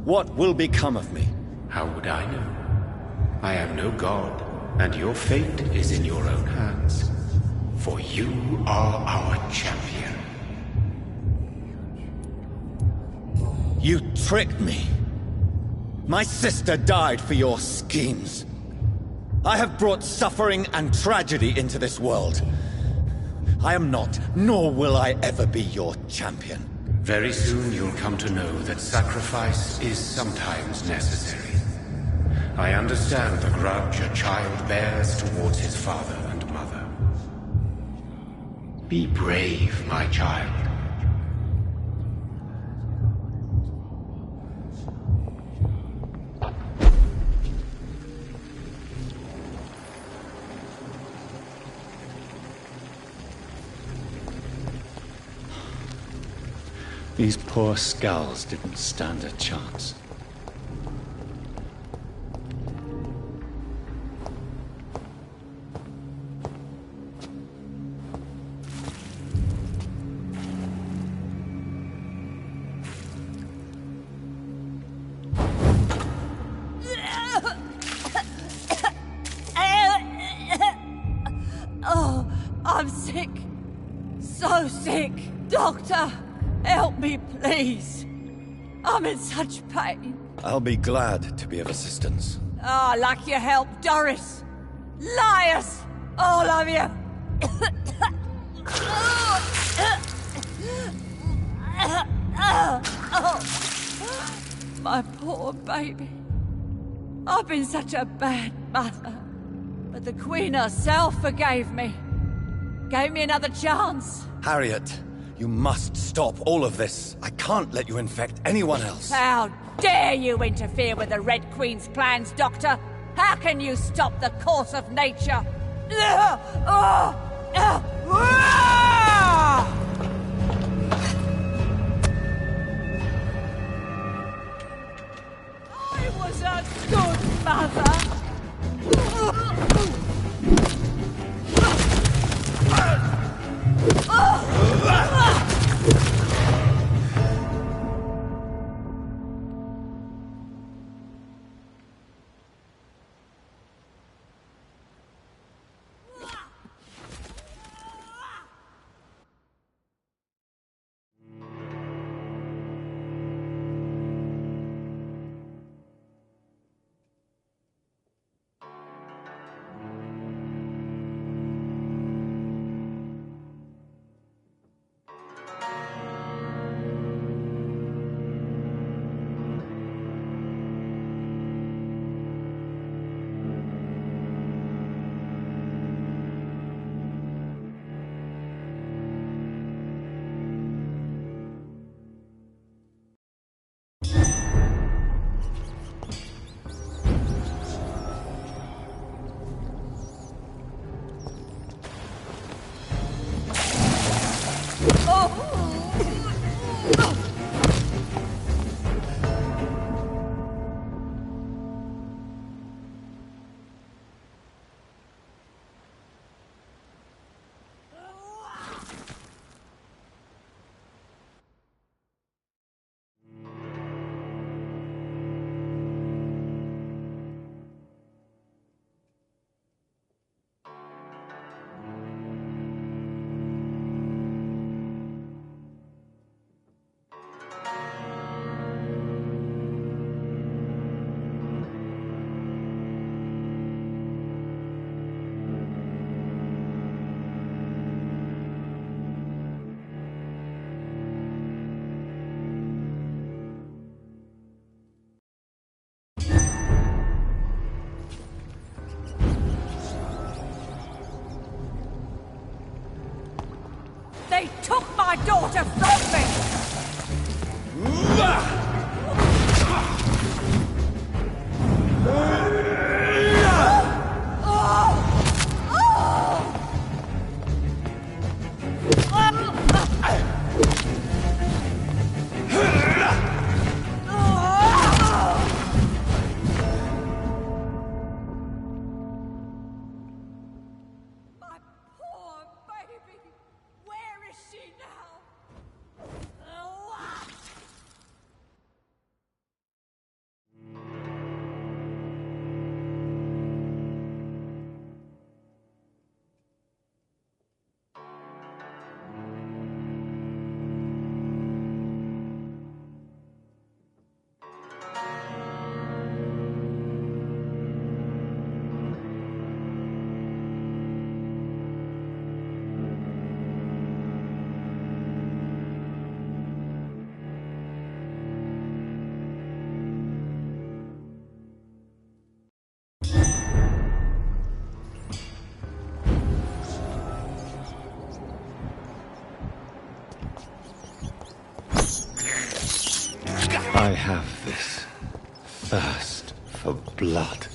What will become of me? How would I know? I am no god, and your fate is in your own hands. For you are our champion. You tricked me. My sister died for your schemes. I have brought suffering and tragedy into this world. I am not, nor will I ever be your champion. Very soon you'll come to know that sacrifice is sometimes necessary. I understand the grudge a child bears towards his father and mother. Be brave, my child. These poor skulls didn't stand a chance. Oh, I'm sick. So sick. Doctor! Help me, please. I'm in such pain. I'll be glad to be of assistance. Ah, like your help, Doris. Liars! All of you! My poor baby. I've been such a bad mother. But the Queen herself forgave me. Gave me another chance. Harriet, you must stop all of this. I can't let you infect anyone else. How dare you interfere with the Red Queen's plans, Doctor? How can you stop the course of nature? Mother! They took my daughter from me! I have this thirst for blood.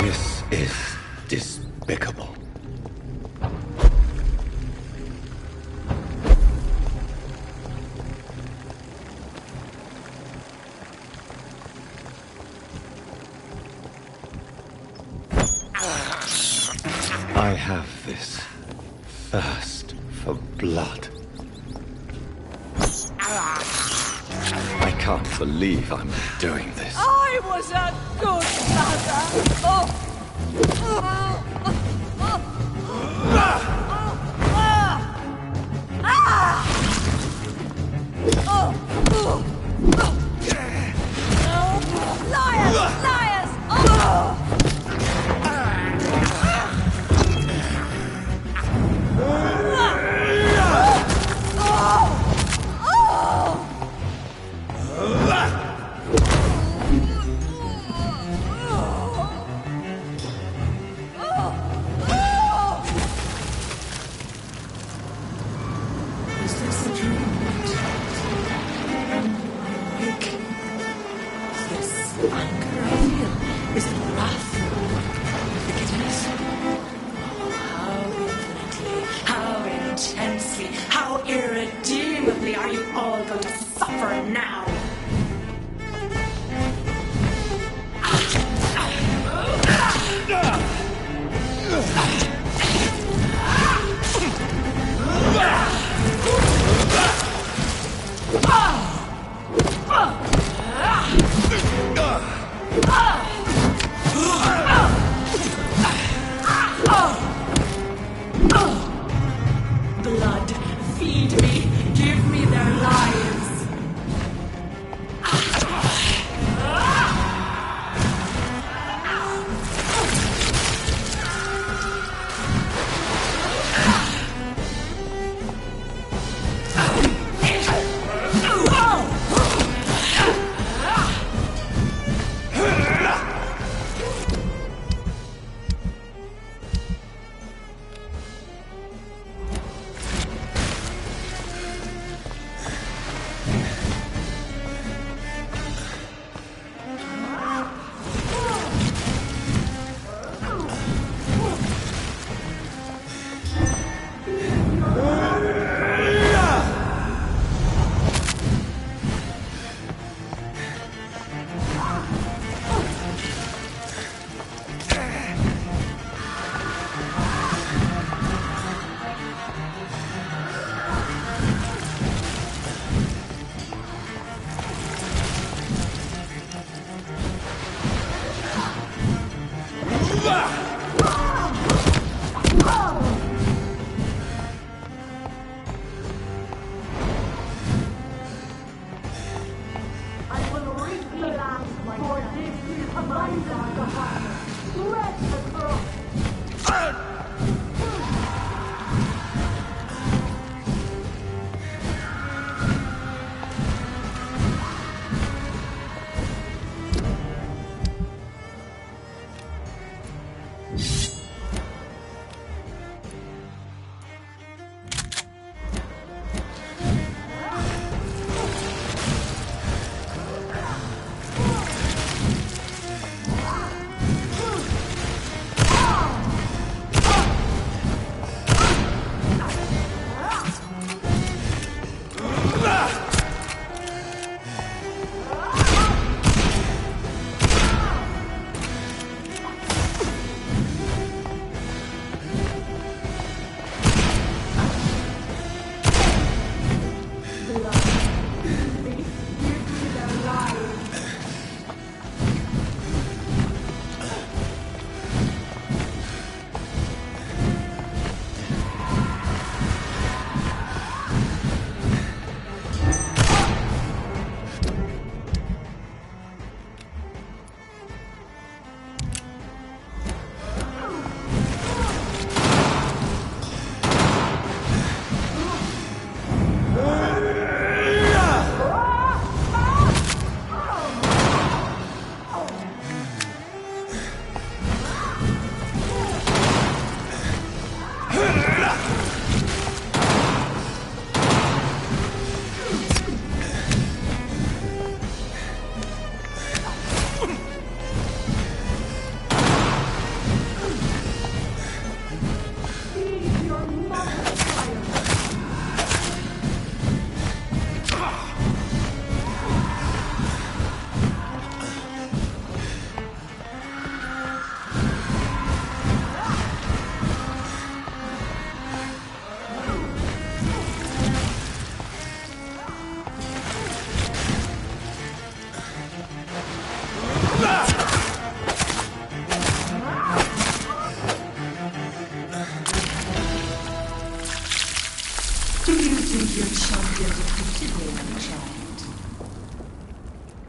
This is despicable. I have this thirst for blood. I can't believe I'm doing this. I was a good mother! Oh. Liars! Liars!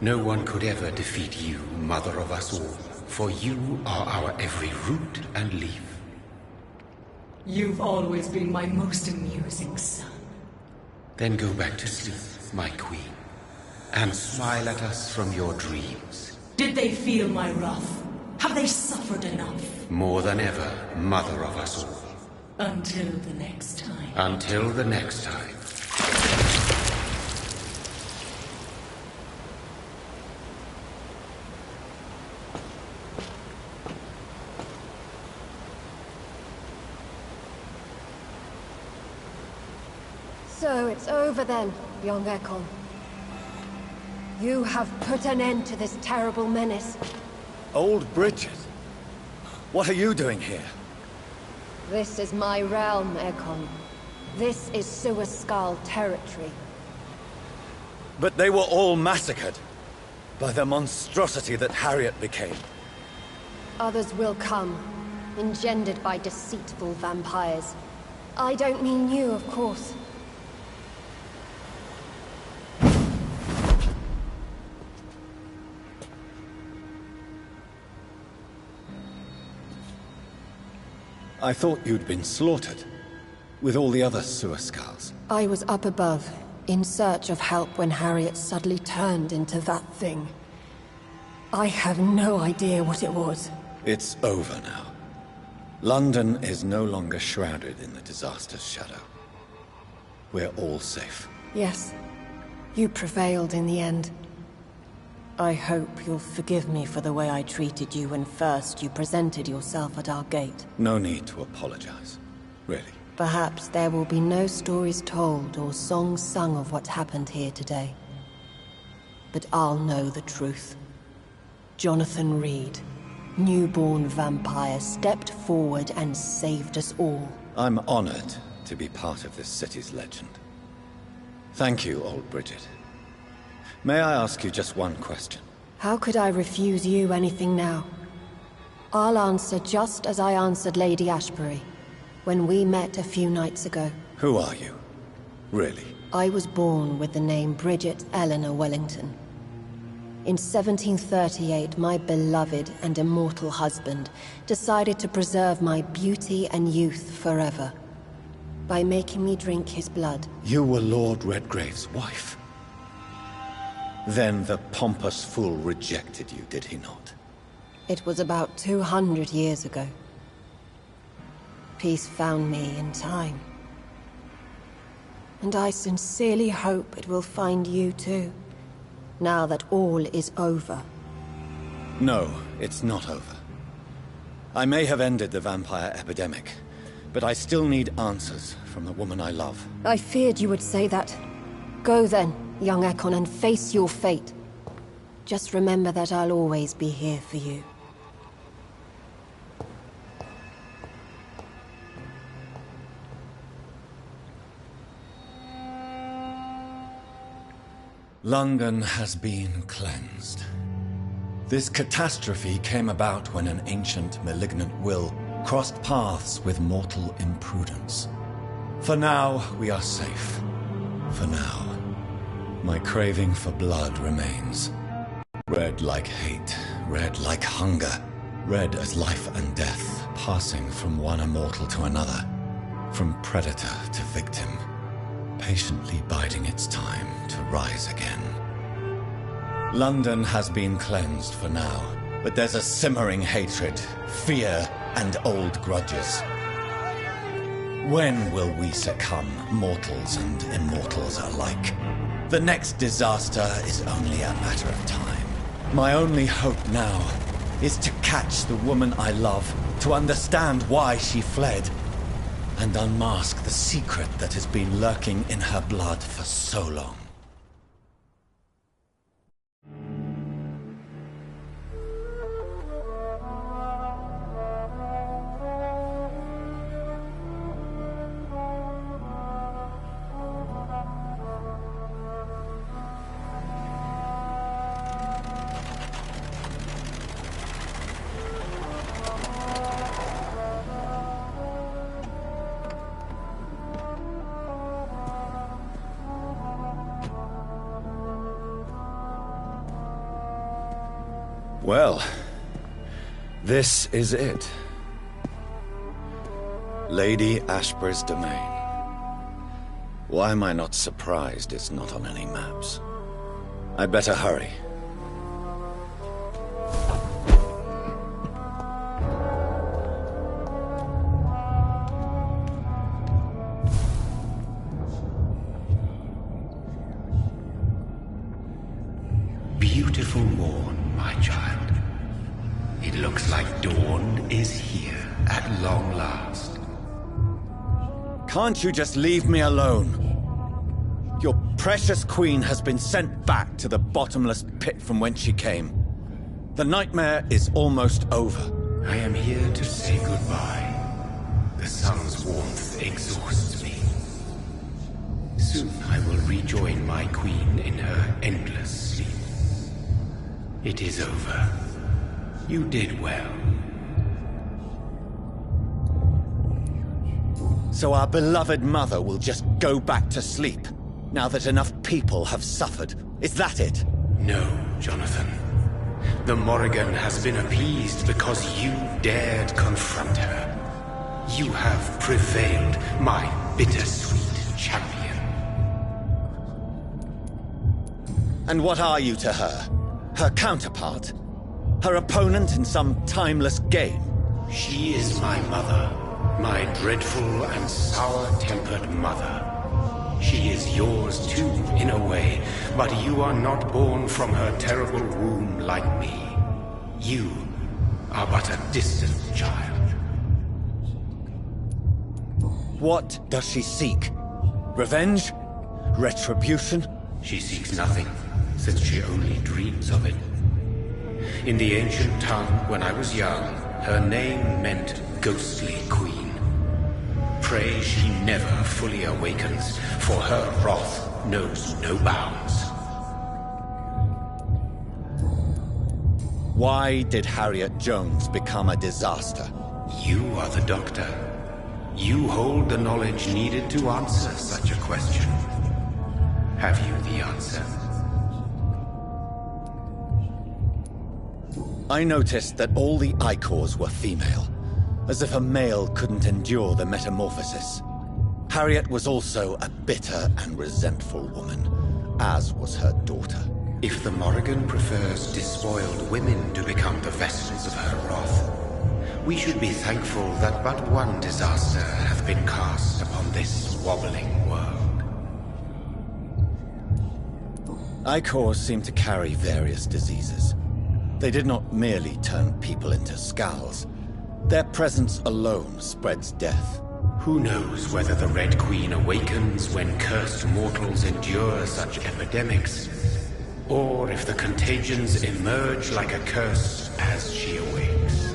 No one could ever defeat you, mother of us all, for you are our every root and leaf. You've always been my most amusing son. Then go back to sleep, my queen, and smile at us from your dreams. Did they feel my wrath? Have they suffered enough? More than ever, mother of us all. Until the next time. Until the next time. So it's over then, young Ekon. You have put an end to this terrible menace. Old Bridget? What are you doing here? This is my realm, Ekon. This is Suaskal territory. But they were all massacred by the monstrosity that Harriet became. Others will come, engendered by deceitful vampires. I don't mean you, of course. I thought you'd been slaughtered, with all the other Suaskals. I was up above, in search of help when Harriet suddenly turned into that thing. I have no idea what it was. It's over now. London is no longer shrouded in the disaster's shadow. We're all safe. Yes, you prevailed in the end. I hope you'll forgive me for the way I treated you when first you presented yourself at our gate. No need to apologize, really. Perhaps there will be no stories told or songs sung of what happened here today. But I'll know the truth. Jonathan Reed, newborn vampire, stepped forward and saved us all. I'm honored to be part of this city's legend. Thank you, old Bridget. May I ask you just one question? How could I refuse you anything now? I'll answer just as I answered Lady Ashbury, when we met a few nights ago. Who are you? Really? I was born with the name Bridget Eleanor Wellington. In 1738, my beloved and immortal husband decided to preserve my beauty and youth forever by making me drink his blood. You were Lord Redgrave's wife. Then the pompous fool rejected you, did he not? It was about 200 years ago. Peace found me in time. And I sincerely hope it will find you too, now that all is over. No, it's not over. I may have ended the vampire epidemic, but I still need answers from the woman I love. I feared you would say that. Go then, young Ekon, and face your fate. Just remember that I'll always be here for you. London has been cleansed. This catastrophe came about when an ancient, malignant will crossed paths with mortal imprudence. For now, we are safe. For now. My craving for blood remains. Red like hate, red like hunger, red as life and death, passing from one immortal to another, from predator to victim, patiently biding its time to rise again. London has been cleansed for now, but there's a simmering hatred, fear, and old grudges. When will we succumb, mortals and immortals alike? The next disaster is only a matter of time. My only hope now is to catch the woman I love, to understand why she fled, and unmask the secret that has been lurking in her blood for so long. Well, this is it. Lady Ashbury's domain. Why am I not surprised it's not on any maps? I'd better hurry. Beautiful morn, my child. It looks like dawn is here at long last. Can't you just leave me alone? Your precious queen has been sent back to the bottomless pit from whence she came. The nightmare is almost over. I am here to say goodbye. The sun's warmth exhausts me. Soon I will rejoin my queen in her endless sleep. It is over. You did well. So our beloved mother will just go back to sleep, now that enough people have suffered. Is that it? No, Jonathan. The Morrigan has been appeased because you dared confront her. You have prevailed, my bittersweet champion. And what are you to her? Her counterpart? Her opponent in some timeless game? She is my mother, my dreadful and sour-tempered mother. She is yours too, in a way, but you are not born from her terrible womb like me. You are but a distant child. What does she seek? Revenge? Retribution? She seeks nothing, since she only dreams of it. In the ancient tongue, when I was young, her name meant Ghostly Queen. Pray she never fully awakens, for her wrath knows no bounds. Why did Harriet Jones become a disaster? You are the doctor. You hold the knowledge needed to answer such a question. Have you the answer? I noticed that all the Icors were female, as if a male couldn't endure the metamorphosis. Harriet was also a bitter and resentful woman, as was her daughter. If the Morrigan prefers despoiled women to become the vessels of her wrath, we should be thankful that but one disaster hath been cast upon this wobbling world. Icors seem to carry various diseases. They did not merely turn people into skulls. Their presence alone spreads death. Who knows whether the Red Queen awakens when cursed mortals endure such epidemics, or if the contagions emerge like a curse as she awakes.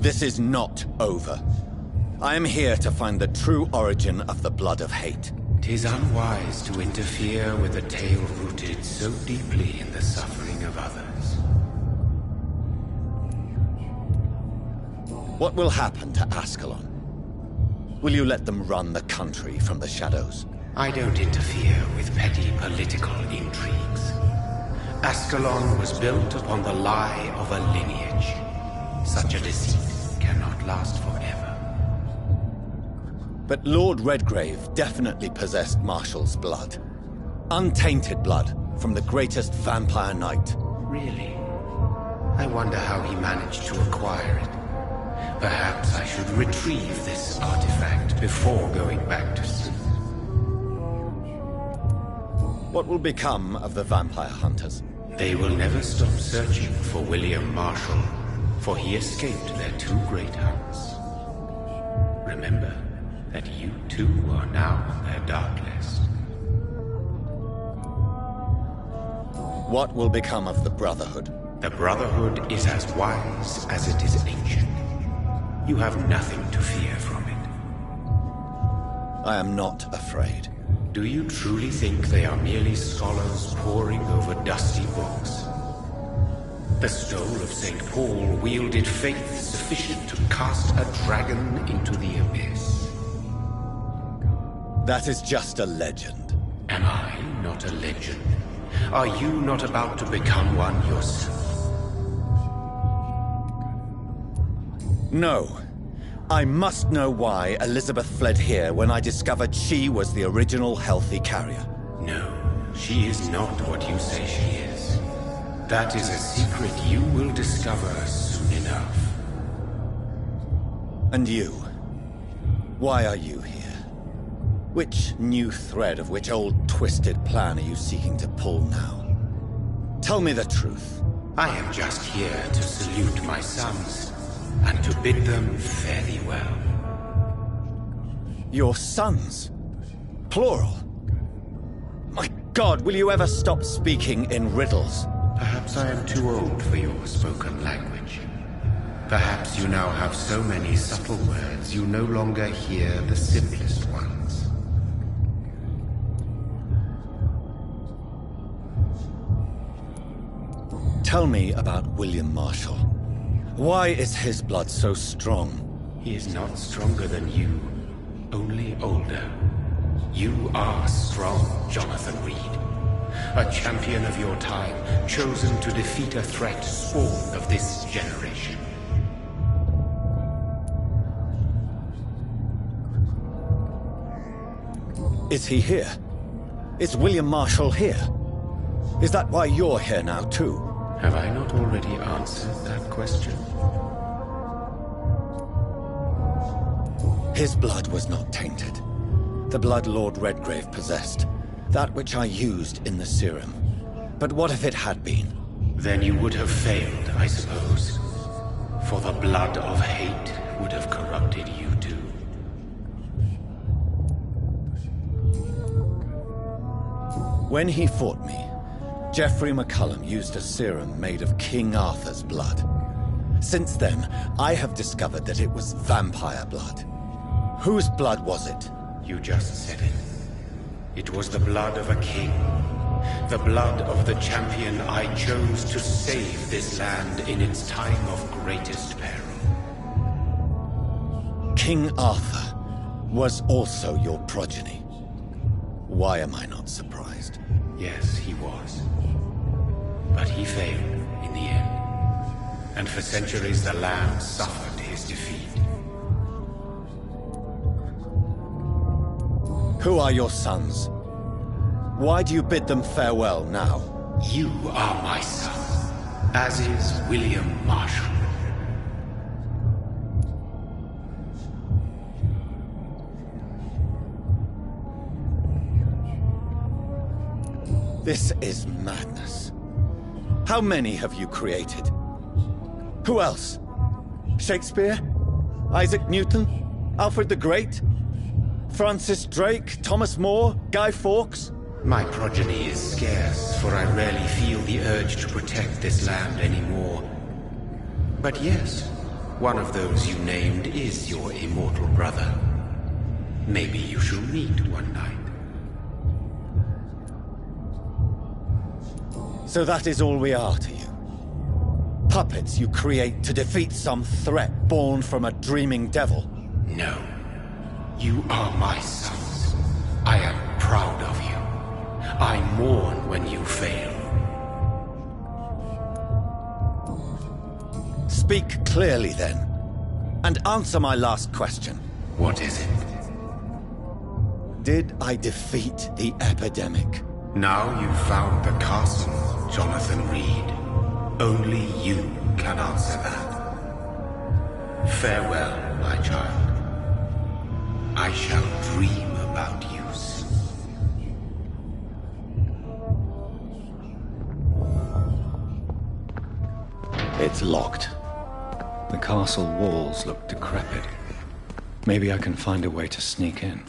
This is not over. I am here to find the true origin of the blood of hate. 'Tis unwise to interfere with a tale rooted so deeply in the suffering of others. What will happen to Ascalon? Will you let them run the country from the shadows? I don't interfere with petty political intrigues. Ascalon was built upon the lie of a lineage. Such a deceit cannot last forever. But Lord Redgrave definitely possessed Marshall's blood. Untainted blood from the greatest vampire knight. Really? I wonder how he managed to acquire it. Perhaps I should retrieve this artifact before going back to sleep. What will become of the vampire hunters? They will never stop searching for William Marshall, for he escaped their two great hunts. Remember that you too are now on their dark list. What will become of the Brotherhood? The Brotherhood is as wise as it is ancient. You have nothing to fear from it. I am not afraid. Do you truly think they are merely scholars poring over dusty books? The stole of St. Paul wielded faith sufficient to cast a dragon into the abyss. That is just a legend. Am I not a legend? Are you not about to become one yourself? No. I must know why Elizabeth fled here when I discovered she was the original healthy carrier. No, she is not what you say she is. That is a secret you will discover soon enough. And you? Why are you here? Which new thread of which old twisted plan are you seeking to pull now? Tell me the truth. I am just here to salute my sons, and to bid them fare thee well. Your sons? Plural? My God, will you ever stop speaking in riddles? Perhaps I am too old for your spoken language. Perhaps you now have so many subtle words you no longer hear the simplest ones. Tell me about William Marshall. Why is his blood so strong? He is not stronger than you, only older. You are strong, Jonathan Reed. A champion of your time, chosen to defeat a threat spawned of this generation. Is he here? Is William Marshall here? Is that why you're here now, too? Have I not already answered that question? His blood was not tainted. The blood Lord Redgrave possessed. That which I used in the serum. But what if it had been? Then you would have failed, I suppose. For the blood of hate would have corrupted you too. When he fought me, Geoffrey McCullum used a serum made of King Arthur's blood. Since then, I have discovered that it was vampire blood. Whose blood was it? You just said it. It was the blood of a king. The blood of the champion I chose to save this land in its time of greatest peril. King Arthur was also your progeny. Why am I not surprised? Yes, he was. But he failed in the end. And for centuries the land suffered his defeat. Who are your sons? Why do you bid them farewell now? You are my son, as is William Marshall. This is madness. How many have you created? Who else? Shakespeare? Isaac Newton? Alfred the Great? Francis Drake? Thomas More? Guy Fawkes? My progeny is scarce, for I rarely feel the urge to protect this land anymore. But yes, one of those you named is your immortal brother. Maybe you shall meet one night. So that is all we are to you? Puppets you create to defeat some threat born from a dreaming devil? No. You are my sons. I am proud of you. I mourn when you fail. Speak clearly then, and answer my last question. What is it? Did I defeat the epidemic? Now you've found the castle, Jonathan Reed. Only you can answer that. Farewell, my child. I shall dream about you soon. It's locked. The castle walls look decrepit. Maybe I can find a way to sneak in.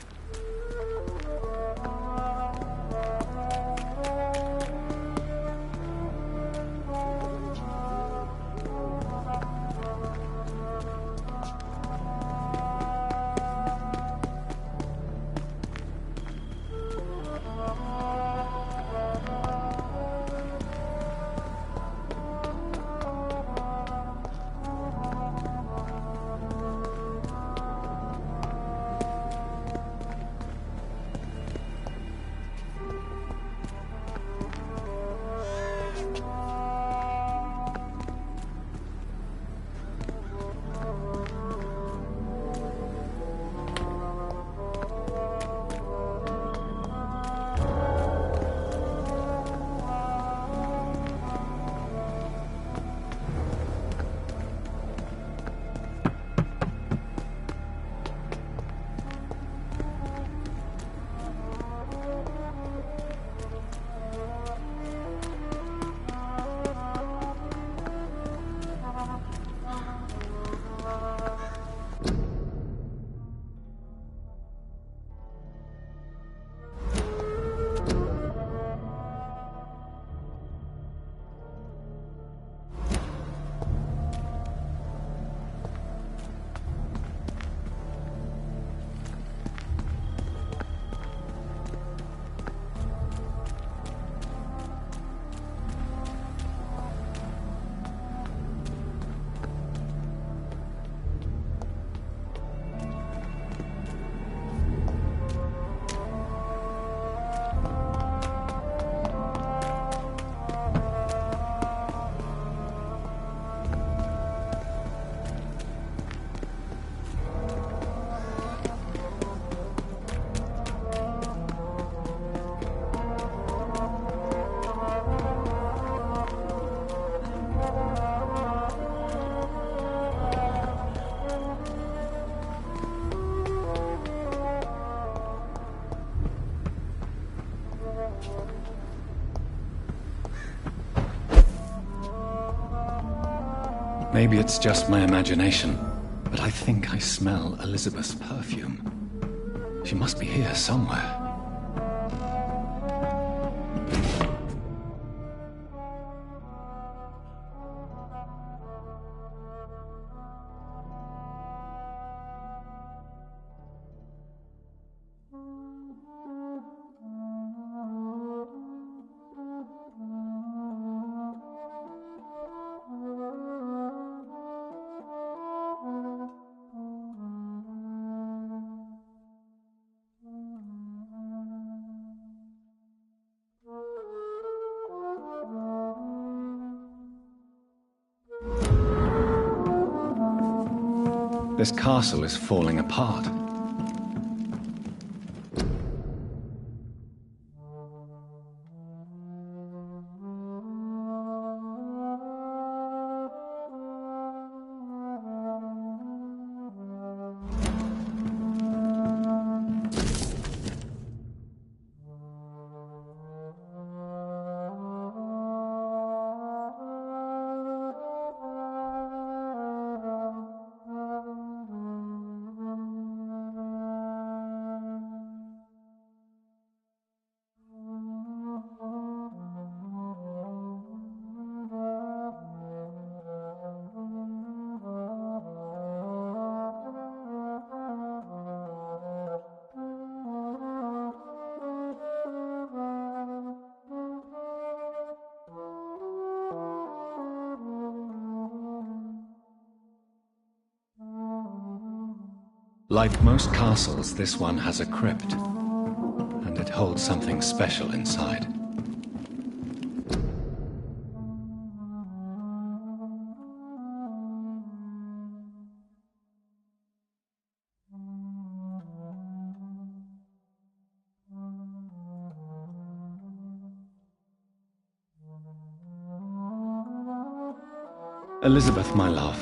Maybe it's just my imagination, but I think I smell Elizabeth's perfume. She must be here somewhere. This castle is falling apart. Like most castles, this one has a crypt, and it holds something special inside. Elizabeth, my love,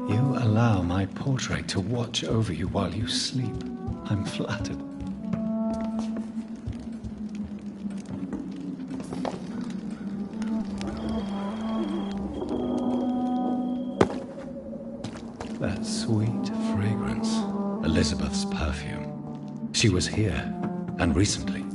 you allow my portrait to watch over you while you sleep. I'm flattered. That sweet fragrance, Elizabeth's perfume. She was here, and recently.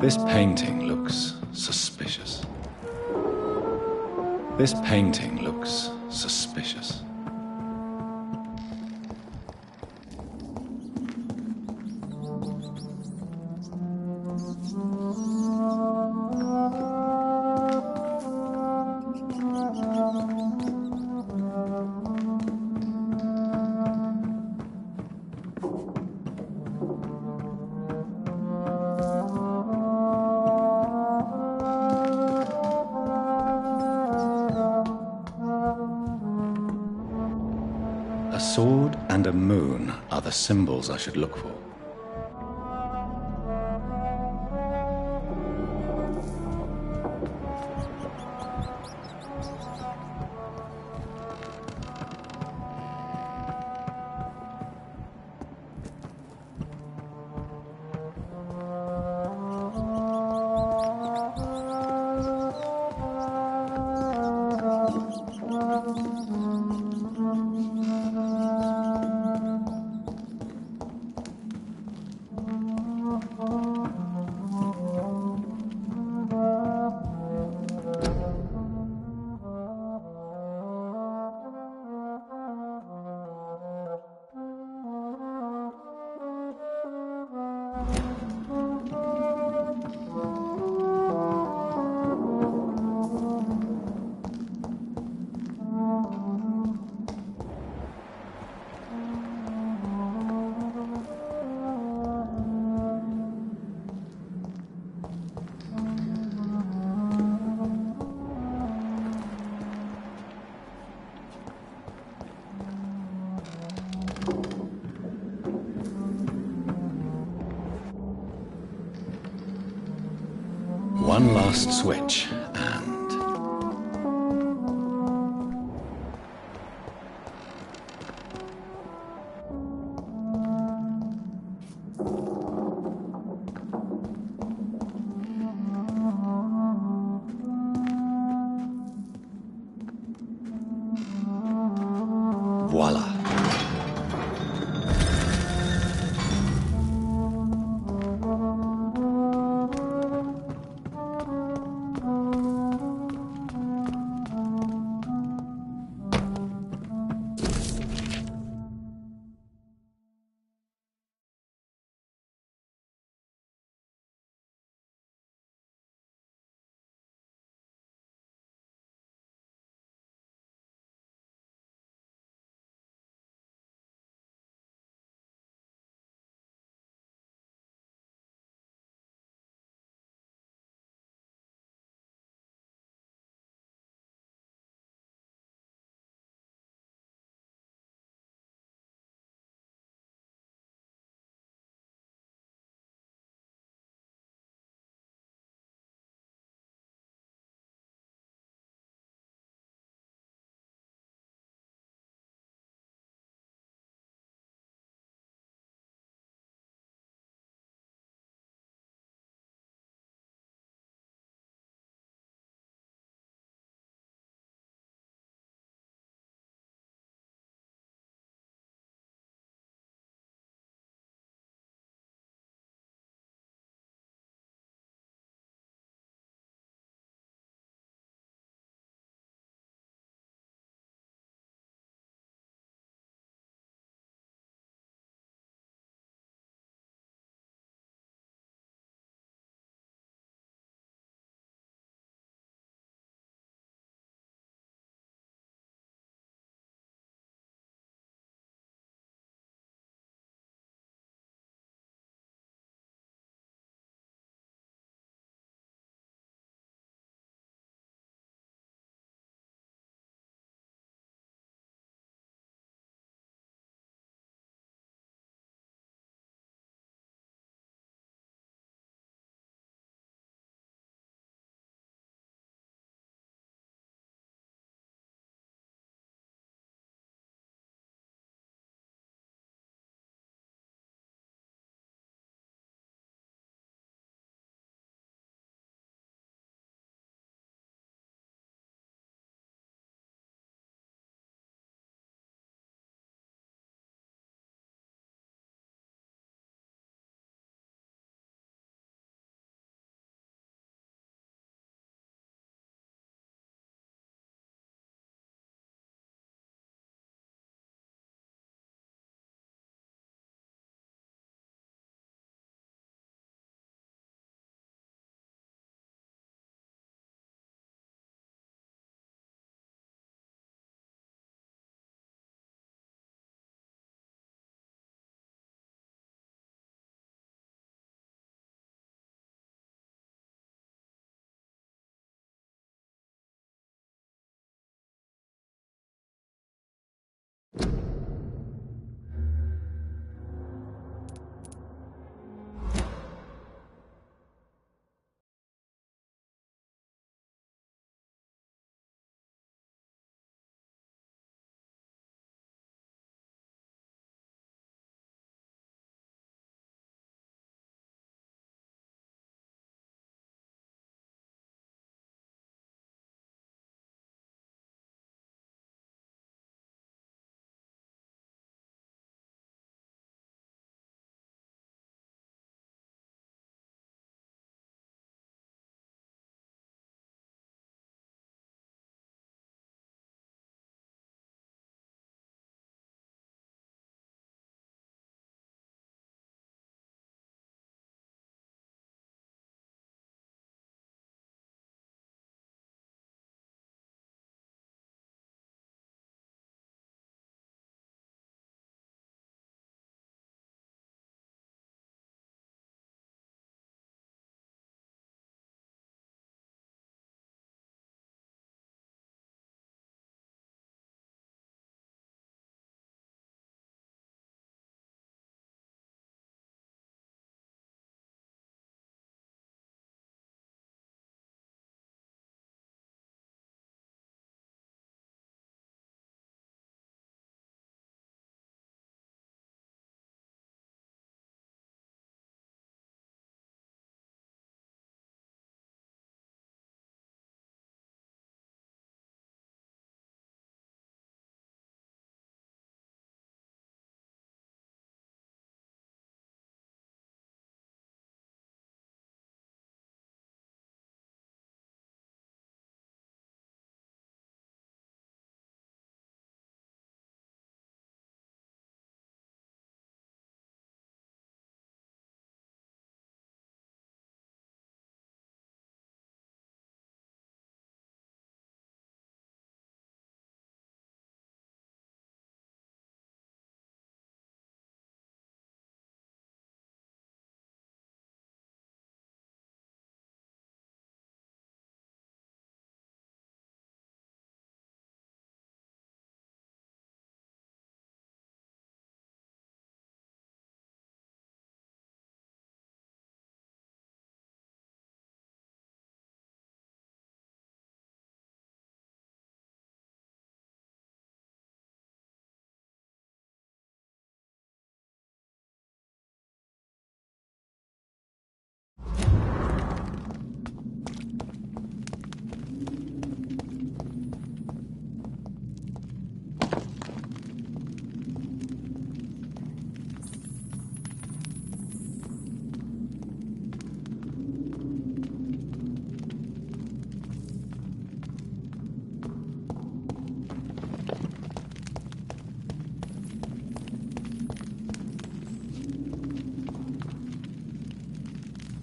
This painting looks suspicious. This painting looks suspicious. A sword and a moon are the symbols I should look for. One last switch, and... voila.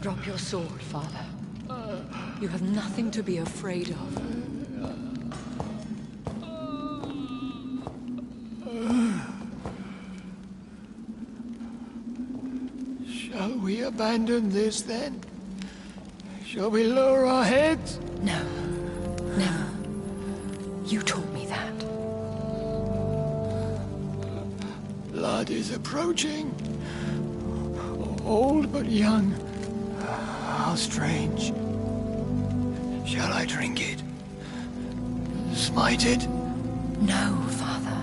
Drop your sword, Father. You have nothing to be afraid of. Shall we abandon this, then? Shall we lower our heads? No. Never. You taught me that. Blood is approaching. Old but young. How strange. Shall I drink it? Smite it? No, Father.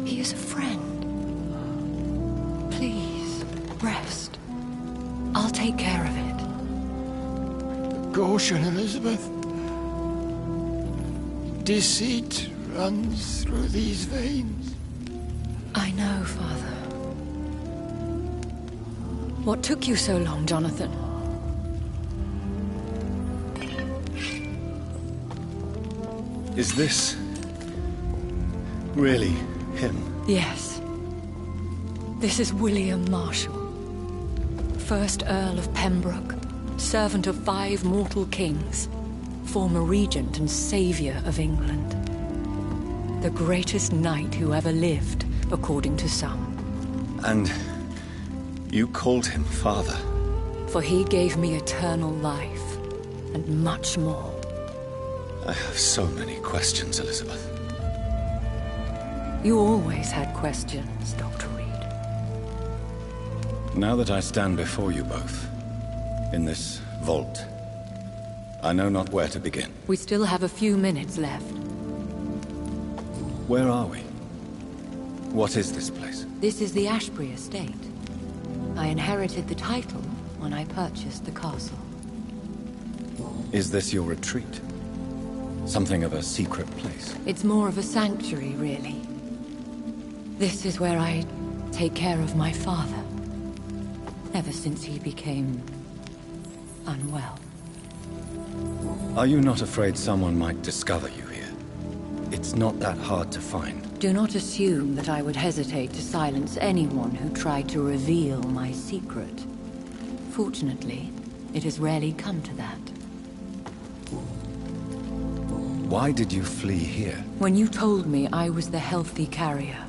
He is a friend. Please, rest. I'll take care of it. Caution, Elizabeth. Deceit runs through these veins. I know, Father. What took you so long, Jonathan? Is this really him? Yes. This is William Marshall, 1st Earl of Pembroke, servant of 5 mortal kings, former regent and savior of England. The greatest knight who ever lived, according to some. And you called him father? For he gave me eternal life, and much more. I have so many questions, Elizabeth. You always had questions, Dr. Reed. Now that I stand before you both, in this vault, I know not where to begin. We still have a few minutes left. Where are we? What is this place? This is the Ashbury estate. I inherited the title when I purchased the castle. Is this your retreat? Something of a secret place? It's more of a sanctuary, really. This is where I take care of my father. Ever since he became unwell. Are you not afraid someone might discover you here? It's not that hard to find. Do not assume that I would hesitate to silence anyone who tried to reveal my secret. Fortunately, it has rarely come to that. Why did you flee here? When you told me I was the healthy carrier,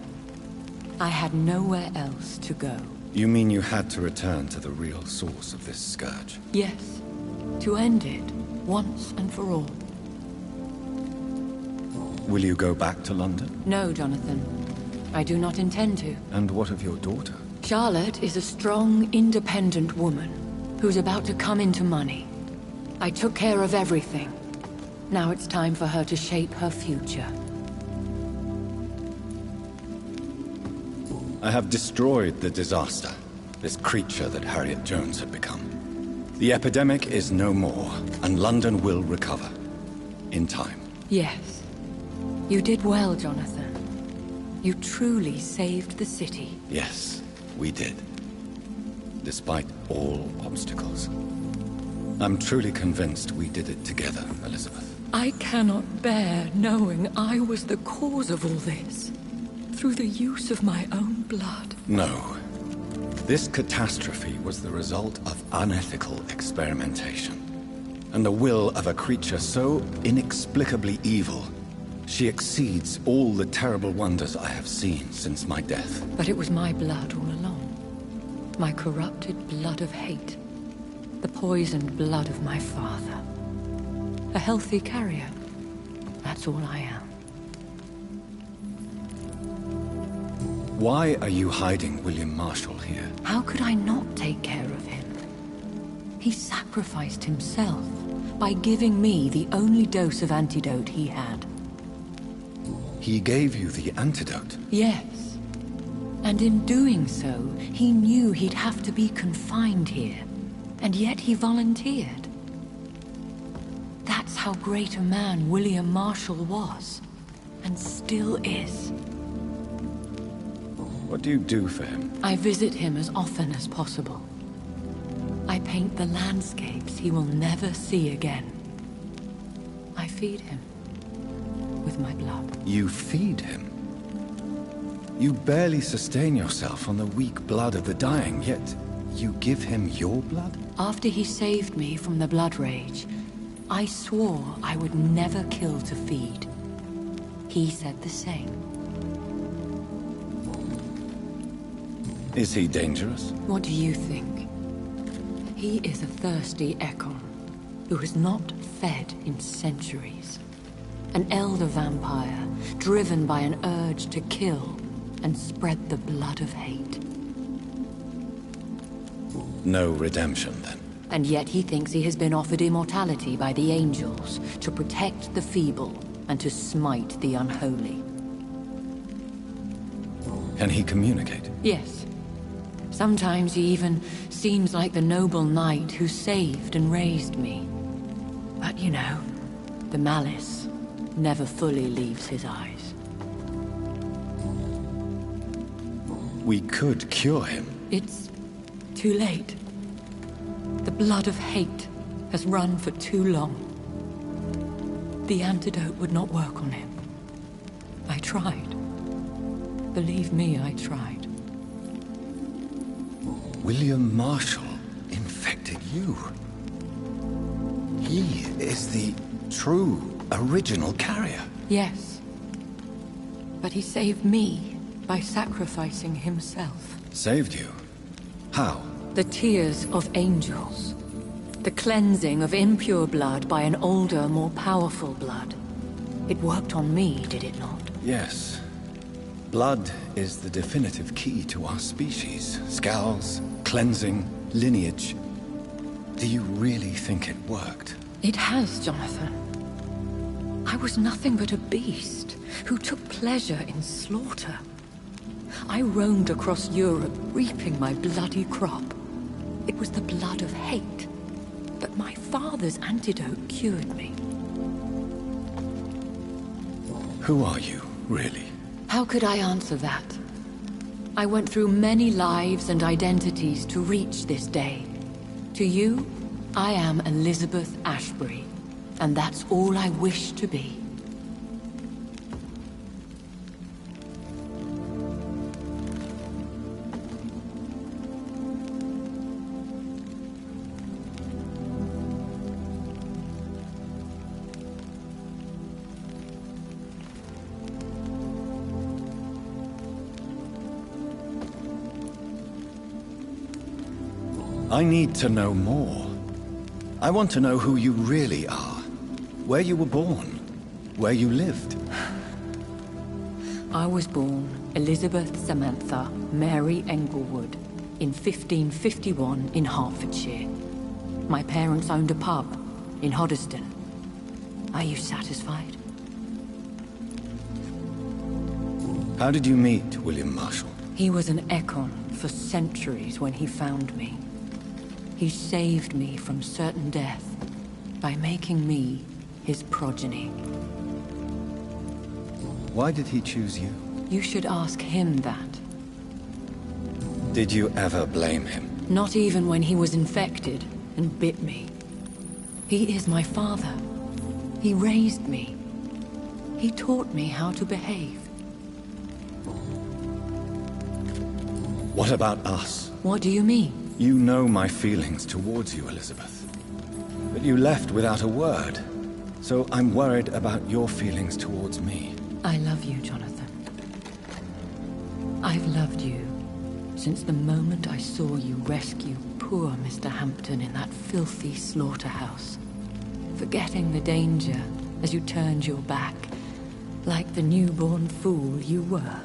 I had nowhere else to go. You mean you had to return to the real source of this scourge? Yes, to end it, once and for all. Will you go back to London? No, Jonathan. I do not intend to. And what of your daughter? Charlotte is a strong, independent woman who's about to come into money. I took care of everything. Now it's time for her to shape her future. I have destroyed the disaster, this creature that Harriet Jones had become. The epidemic is no more, and London will recover. In time. Yes. You did well, Jonathan. You truly saved the city. Yes, we did. Despite all obstacles. I'm truly convinced we did it together, Elizabeth. I cannot bear knowing I was the cause of all this. Through the use of my own blood. No. This catastrophe was the result of unethical experimentation. And the will of a creature so inexplicably evil, she exceeds all the terrible wonders I have seen since my death. But it was my blood all along. My corrupted blood of hate. The poisoned blood of my father. A healthy carrier. That's all I am. Why are you hiding William Marshall here? How could I not take care of him? He sacrificed himself by giving me the only dose of antidote he had. He gave you the antidote? Yes. And in doing so, he knew he'd have to be confined here. And yet he volunteered. That's how great a man William Marshall was. And still is. What do you do for him? I visit him as often as possible. I paint the landscapes he will never see again. I feed him with my blood. You feed him? You barely sustain yourself on the weak blood of the dying, yet you give him your blood? After he saved me from the blood rage, I swore I would never kill to feed. He said the same. Is he dangerous? What do you think? He is a thirsty Ekon, who has not fed in centuries. An elder vampire, driven by an urge to kill and spread the blood of hate. No redemption, then? And yet he thinks he has been offered immortality by the angels to protect the feeble and to smite the unholy. Can he communicate? Yes. Sometimes he even seems like the noble knight who saved and raised me. But you know, the malice never fully leaves his eyes. We could cure him. It's too late. The blood of hate has run for too long. The antidote would not work on him. I tried. Believe me, I tried. William Marshall infected you. He is the true, original carrier. Yes. But he saved me by sacrificing himself. Saved you? How? The tears of angels. The cleansing of impure blood by an older, more powerful blood. It worked on me, did it not? Yes. Blood is the definitive key to our species. Scowls, cleansing, lineage. Do you really think it worked? It has, Jonathan. I was nothing but a beast who took pleasure in slaughter. I roamed across Europe, reaping my bloody crop. It was the blood of hate. But my father's antidote cured me. Who are you, really? How could I answer that? I went through many lives and identities to reach this day. To you, I am Elizabeth Ashbury, and that's all I wish to be. I need to know more. I want to know who you really are. Where you were born. Where you lived. I was born Elizabeth Samantha Mary Englewood in 1551 in Hertfordshire. My parents owned a pub in Hoddesdon. Are you satisfied? How did you meet William Marshall? He was an Ekon for centuries when he found me. He saved me from certain death by making me his progeny. Why did he choose you? You should ask him that. Did you ever blame him? Not even when he was infected and bit me. He is my father. He raised me. He taught me how to behave. What about us? What do you mean? You know my feelings towards you, Elizabeth. But you left without a word. So I'm worried about your feelings towards me. I love you, Jonathan. I've loved you since the moment I saw you rescue poor Mr. Hampton in that filthy slaughterhouse. Forgetting the danger as you turned your back, like the newborn fool you were.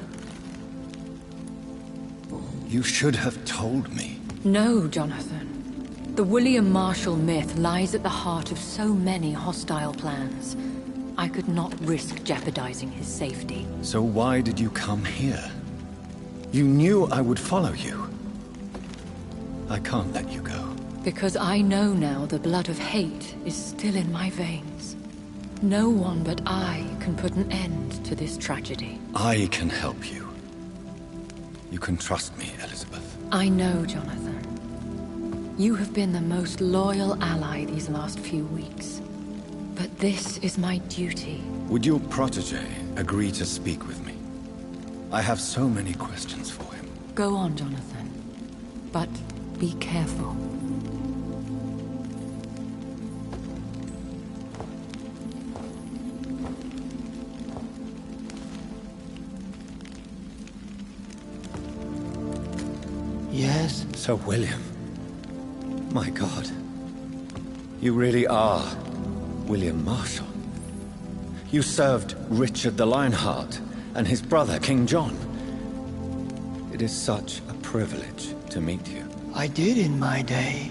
You should have told me. No, Jonathan. The William Marshall myth lies at the heart of so many hostile plans. I could not risk jeopardizing his safety. So why did you come here? You knew I would follow you. I can't let you go. Because I know now the blood of hate is still in my veins. No one but I can put an end to this tragedy. I can help you. You can trust me, Elizabeth. I know, Jonathan. You have been the most loyal ally these last few weeks. But this is my duty. Would your protege agree to speak with me? I have so many questions for him. Go on, Jonathan. But be careful. Sir William. My God. You really are William Marshall. You served Richard the Lionheart and his brother, King John. It is such a privilege to meet you. I did in my day.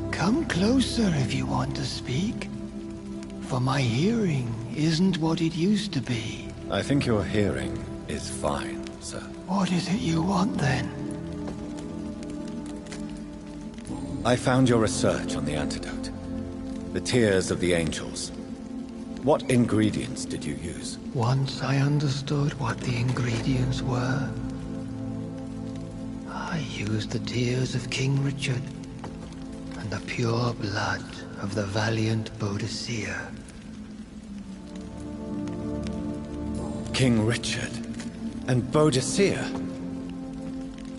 Come closer if you want to speak. For my hearing isn't what it used to be. I think your hearing is fine, sir. What is it you want then? I found your research on the antidote. The Tears of the Angels. What ingredients did you use? Once I understood what the ingredients were, I used the tears of King Richard and the pure blood of the valiant Boadicea. King Richard and Boadicea?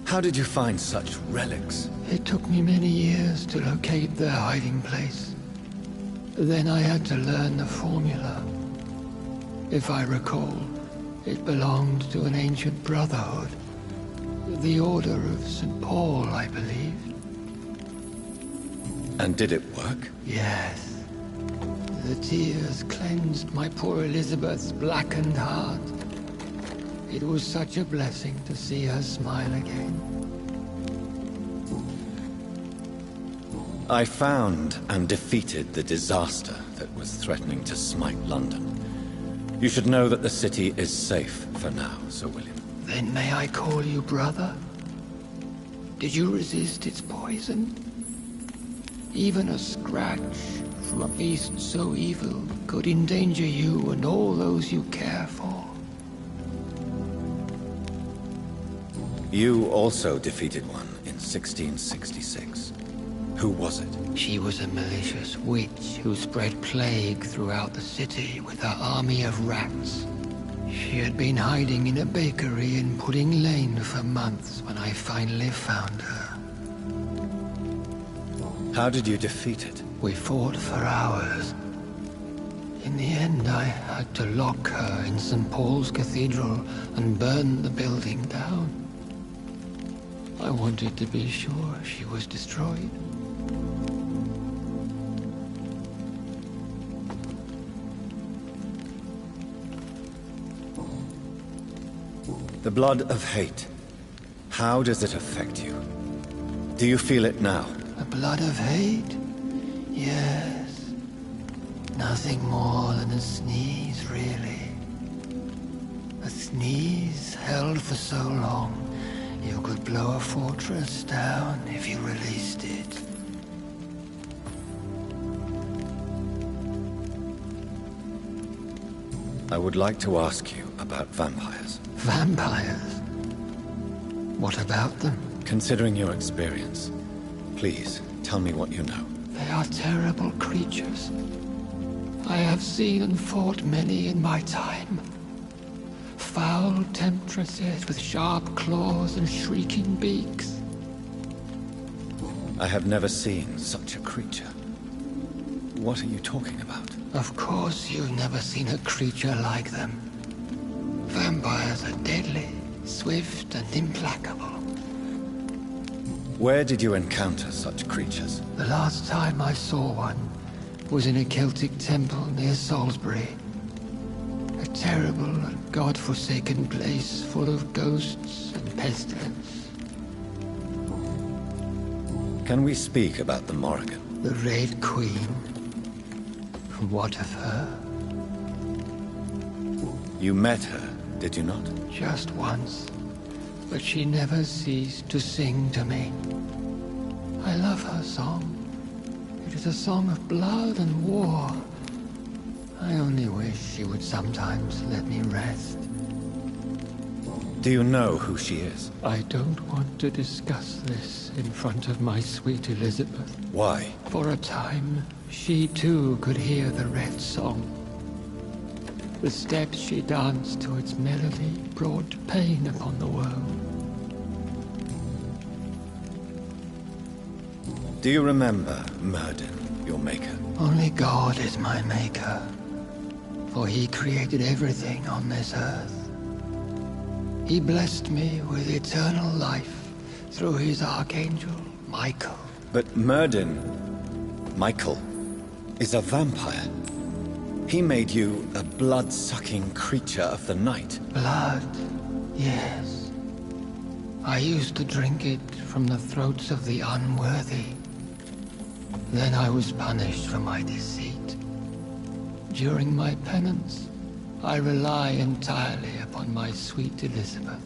How did you find such relics? It took me many years to locate their hiding place. Then I had to learn the formula. If I recall, it belonged to an ancient brotherhood. The Order of St. Paul, I believe. And did it work? Yes. The tears cleansed my poor Elizabeth's blackened heart. It was such a blessing to see her smile again. I found and defeated the disaster that was threatening to smite London. You should know that the city is safe for now, Sir William. Then may I call you brother? Did you resist its poison? Even a scratch from a beast so evil could endanger you and all those you care for. You also defeated one in 1666. Who was it? She was a malicious witch who spread plague throughout the city with her army of rats. She had been hiding in a bakery in Pudding Lane for months when I finally found her. How did you defeat it? We fought for hours. In the end, I had to lock her in St. Paul's Cathedral and burn the building down. I wanted to be sure she was destroyed. The blood of hate. How does it affect you? Do you feel it now? The blood of hate? Yes. Nothing more than a sneeze, really. A sneeze held for so long, you could blow a fortress down if you released it. I would like to ask you about vampires. Vampires? What about them? Considering your experience, please tell me what you know. They are terrible creatures. I have seen and fought many in my time. Foul temptresses with sharp claws and shrieking beaks. I have never seen such a creature. What are you talking about? Of course you've never seen a creature like them. Vampires are deadly, swift and implacable. Where did you encounter such creatures? The last time I saw one was in a Celtic temple near Salisbury. A terrible and god-forsaken place full of ghosts and pestilence. Can we speak about the Morrigan? The Red Queen. What of her? You met her, did you not? Just once. But she never ceased to sing to me. I love her song. It is a song of blood and war. I only wish she would sometimes let me rest. Do you know who she is? I don't want to discuss this in front of my sweet Elizabeth. Why? For a time, she too could hear the Red Song. The steps she danced to its melody brought pain upon the world. Do you remember Myrddin, your maker? Only God is my maker, for he created everything on this earth. He blessed me with eternal life through his archangel, Michael. But Michael, is a vampire. He made you a blood-sucking creature of the night. Blood, yes. I used to drink it from the throats of the unworthy. Then I was punished for my deceit. During my penance, I rely entirely upon my sweet Elizabeth.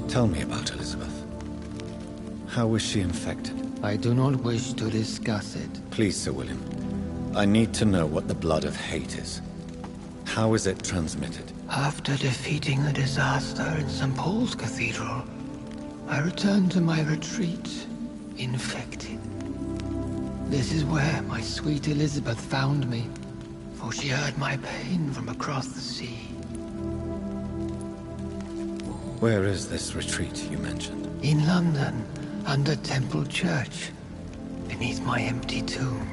Tell me about Elizabeth. How was she infected? I do not wish to discuss it. Please, Sir William. I need to know what the blood of hate is. How is it transmitted? After defeating the disaster in St. Paul's Cathedral, I returned to my retreat, infected. This is where my sweet Elizabeth found me, for she heard my pain from across the sea. Where is this retreat you mentioned? In London, under Temple Church, beneath my empty tomb.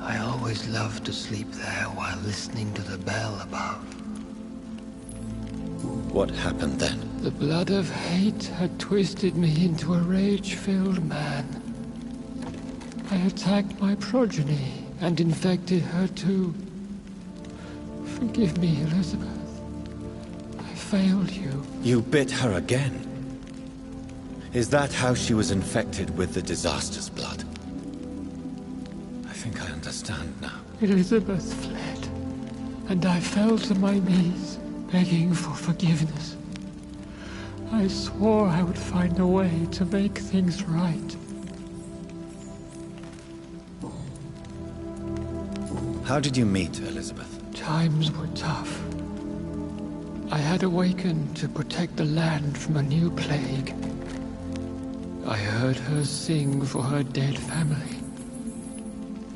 I always loved to sleep there while listening to the bell above. What happened then? The blood of hate had twisted me into a rage-filled man. I attacked my progeny and infected her too. Forgive me, Elizabeth. I failed you. You bit her again? Is that how she was infected with the disaster's blood? I think I understand now. Elizabeth fled, and I fell to my knees, begging for forgiveness. I swore I would find a way to make things right. How did you meet Elizabeth? Times were tough. I had awakened to protect the land from a new plague. I heard her sing for her dead family.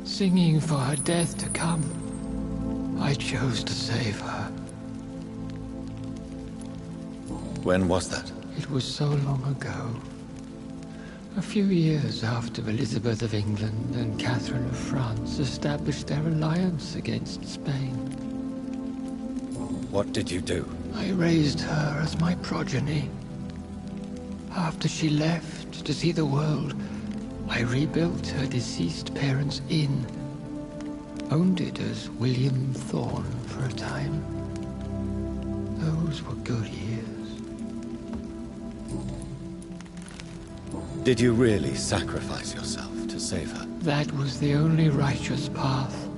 Singing for her death to come. I chose to save her. When was that? It was so long ago. A few years after Elizabeth of England and Catherine of France established their alliance against Spain. What did you do? I raised her as my progeny. After she left to see the world, I rebuilt her deceased parents' inn. Owned it as William Thorne for a time. Those were good years. Did you really sacrifice yourself to save her? That was the only righteous path.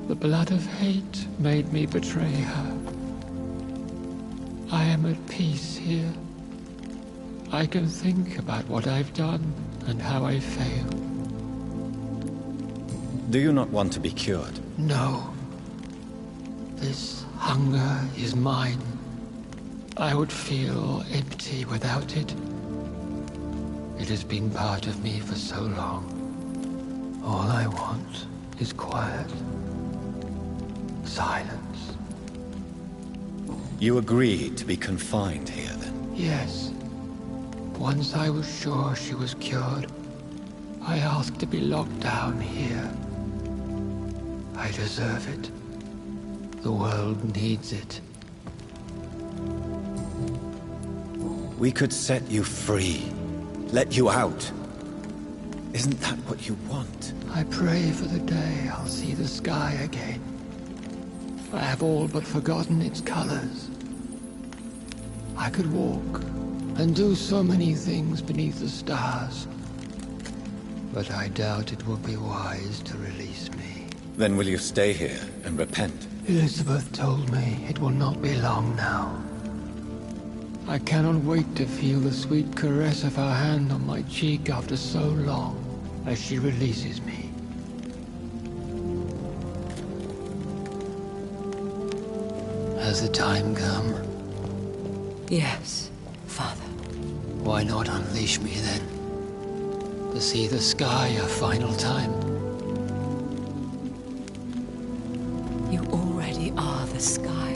The blood of hate made me betray her. I am at peace here. I can think about what I've done and how I failed. Do you not want to be cured? No. This hunger is mine. I would feel empty without it. It has been part of me for so long. All I want is quiet. Silence. You agreed to be confined here, then? Yes. Once I was sure she was cured, I asked to be locked down here. I deserve it. The world needs it. We could set you free. Let you out. Isn't that what you want? I pray for the day I'll see the sky again. I have all but forgotten its colors. I could walk and do so many things beneath the stars. But I doubt it would be wise to release me. Then will you stay here and repent? Elizabeth told me it will not be long now. I cannot wait to feel the sweet caress of her hand on my cheek after so long, as she releases me. Has the time come? Yes, Father. Why not unleash me then? To see the sky a final time? You already are the sky,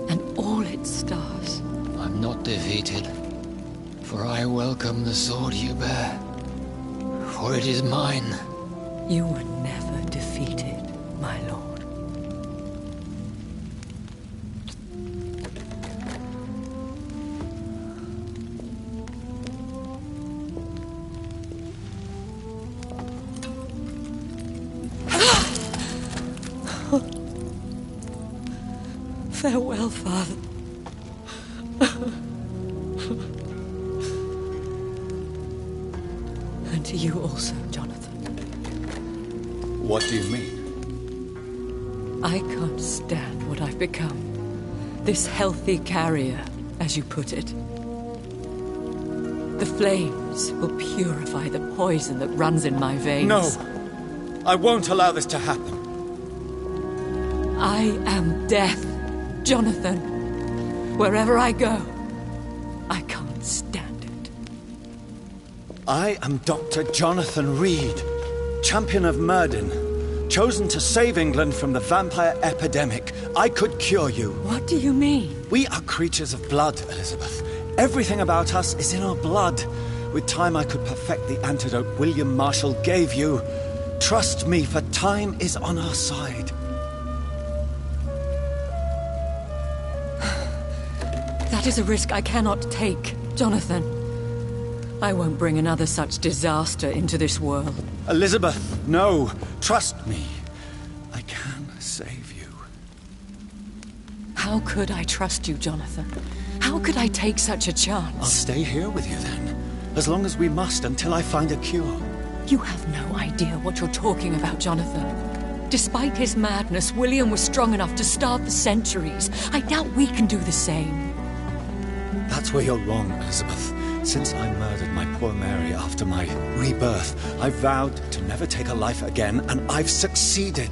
and all its stars. I'm not defeated, for I welcome the sword you bear, for it is mine. You were never defeated, my lord. Farewell, Father. And to you also, Jonathan. What do you mean? I can't stand what I've become. This healthy carrier, as you put it. The flames will purify the poison that runs in my veins. No! I won't allow this to happen. I am death, Jonathan. Wherever I go, I can't stand it. I am Dr. Jonathan Reed, champion of Myrddin, chosen to save England from the vampire epidemic. I could cure you. What do you mean? We are creatures of blood, Elizabeth. Everything about us is in our blood. With time, I could perfect the antidote William Marshall gave you. Trust me, for time is on our side. That is a risk I cannot take, Jonathan. I won't bring another such disaster into this world. Elizabeth, no. Trust me. I can save you. How could I trust you, Jonathan? How could I take such a chance? I'll stay here with you then. As long as we must, until I find a cure. You have no idea what you're talking about, Jonathan. Despite his madness, William was strong enough to start the centuries. I doubt we can do the same. That's where you're wrong, Elizabeth. Since I murdered my poor Mary after my rebirth, I vowed to never take a life again, and I've succeeded.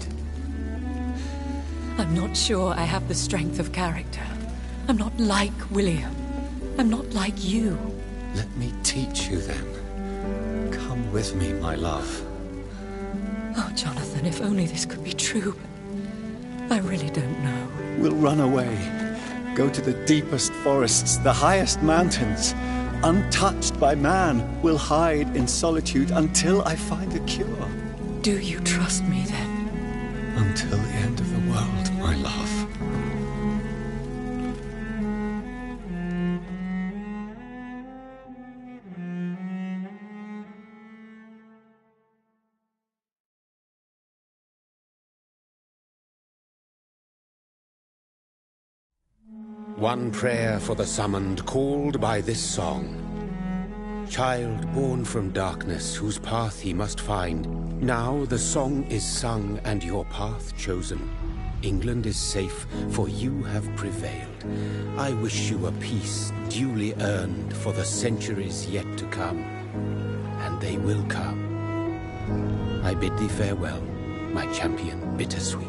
I'm not sure I have the strength of character. I'm not like William. I'm not like you. Let me teach you then. Come with me, my love. Oh, Jonathan, if only this could be true. I really don't know. We'll run away. Go to the deepest forests, the highest mountains. Untouched by man, we'll hide in solitude until I find a cure. Do you trust me then? Until the end of the world, my love. One prayer for the summoned, called by this song. Child born from darkness, whose path he must find. Now the song is sung and your path chosen. England is safe, for you have prevailed. I wish you a peace duly earned for the centuries yet to come. And they will come. I bid thee farewell, my champion bittersweet.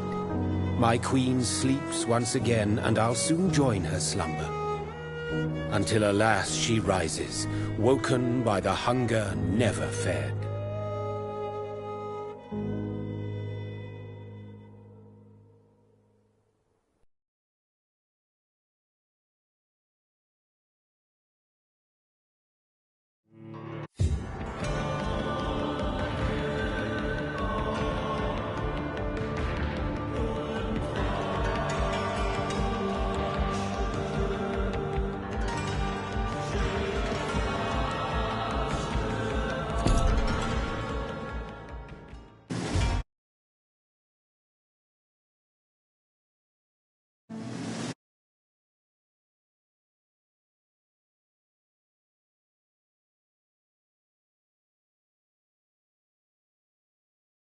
My queen sleeps once again, and I'll soon join her slumber. Until alas she rises, woken by the hunger never fed.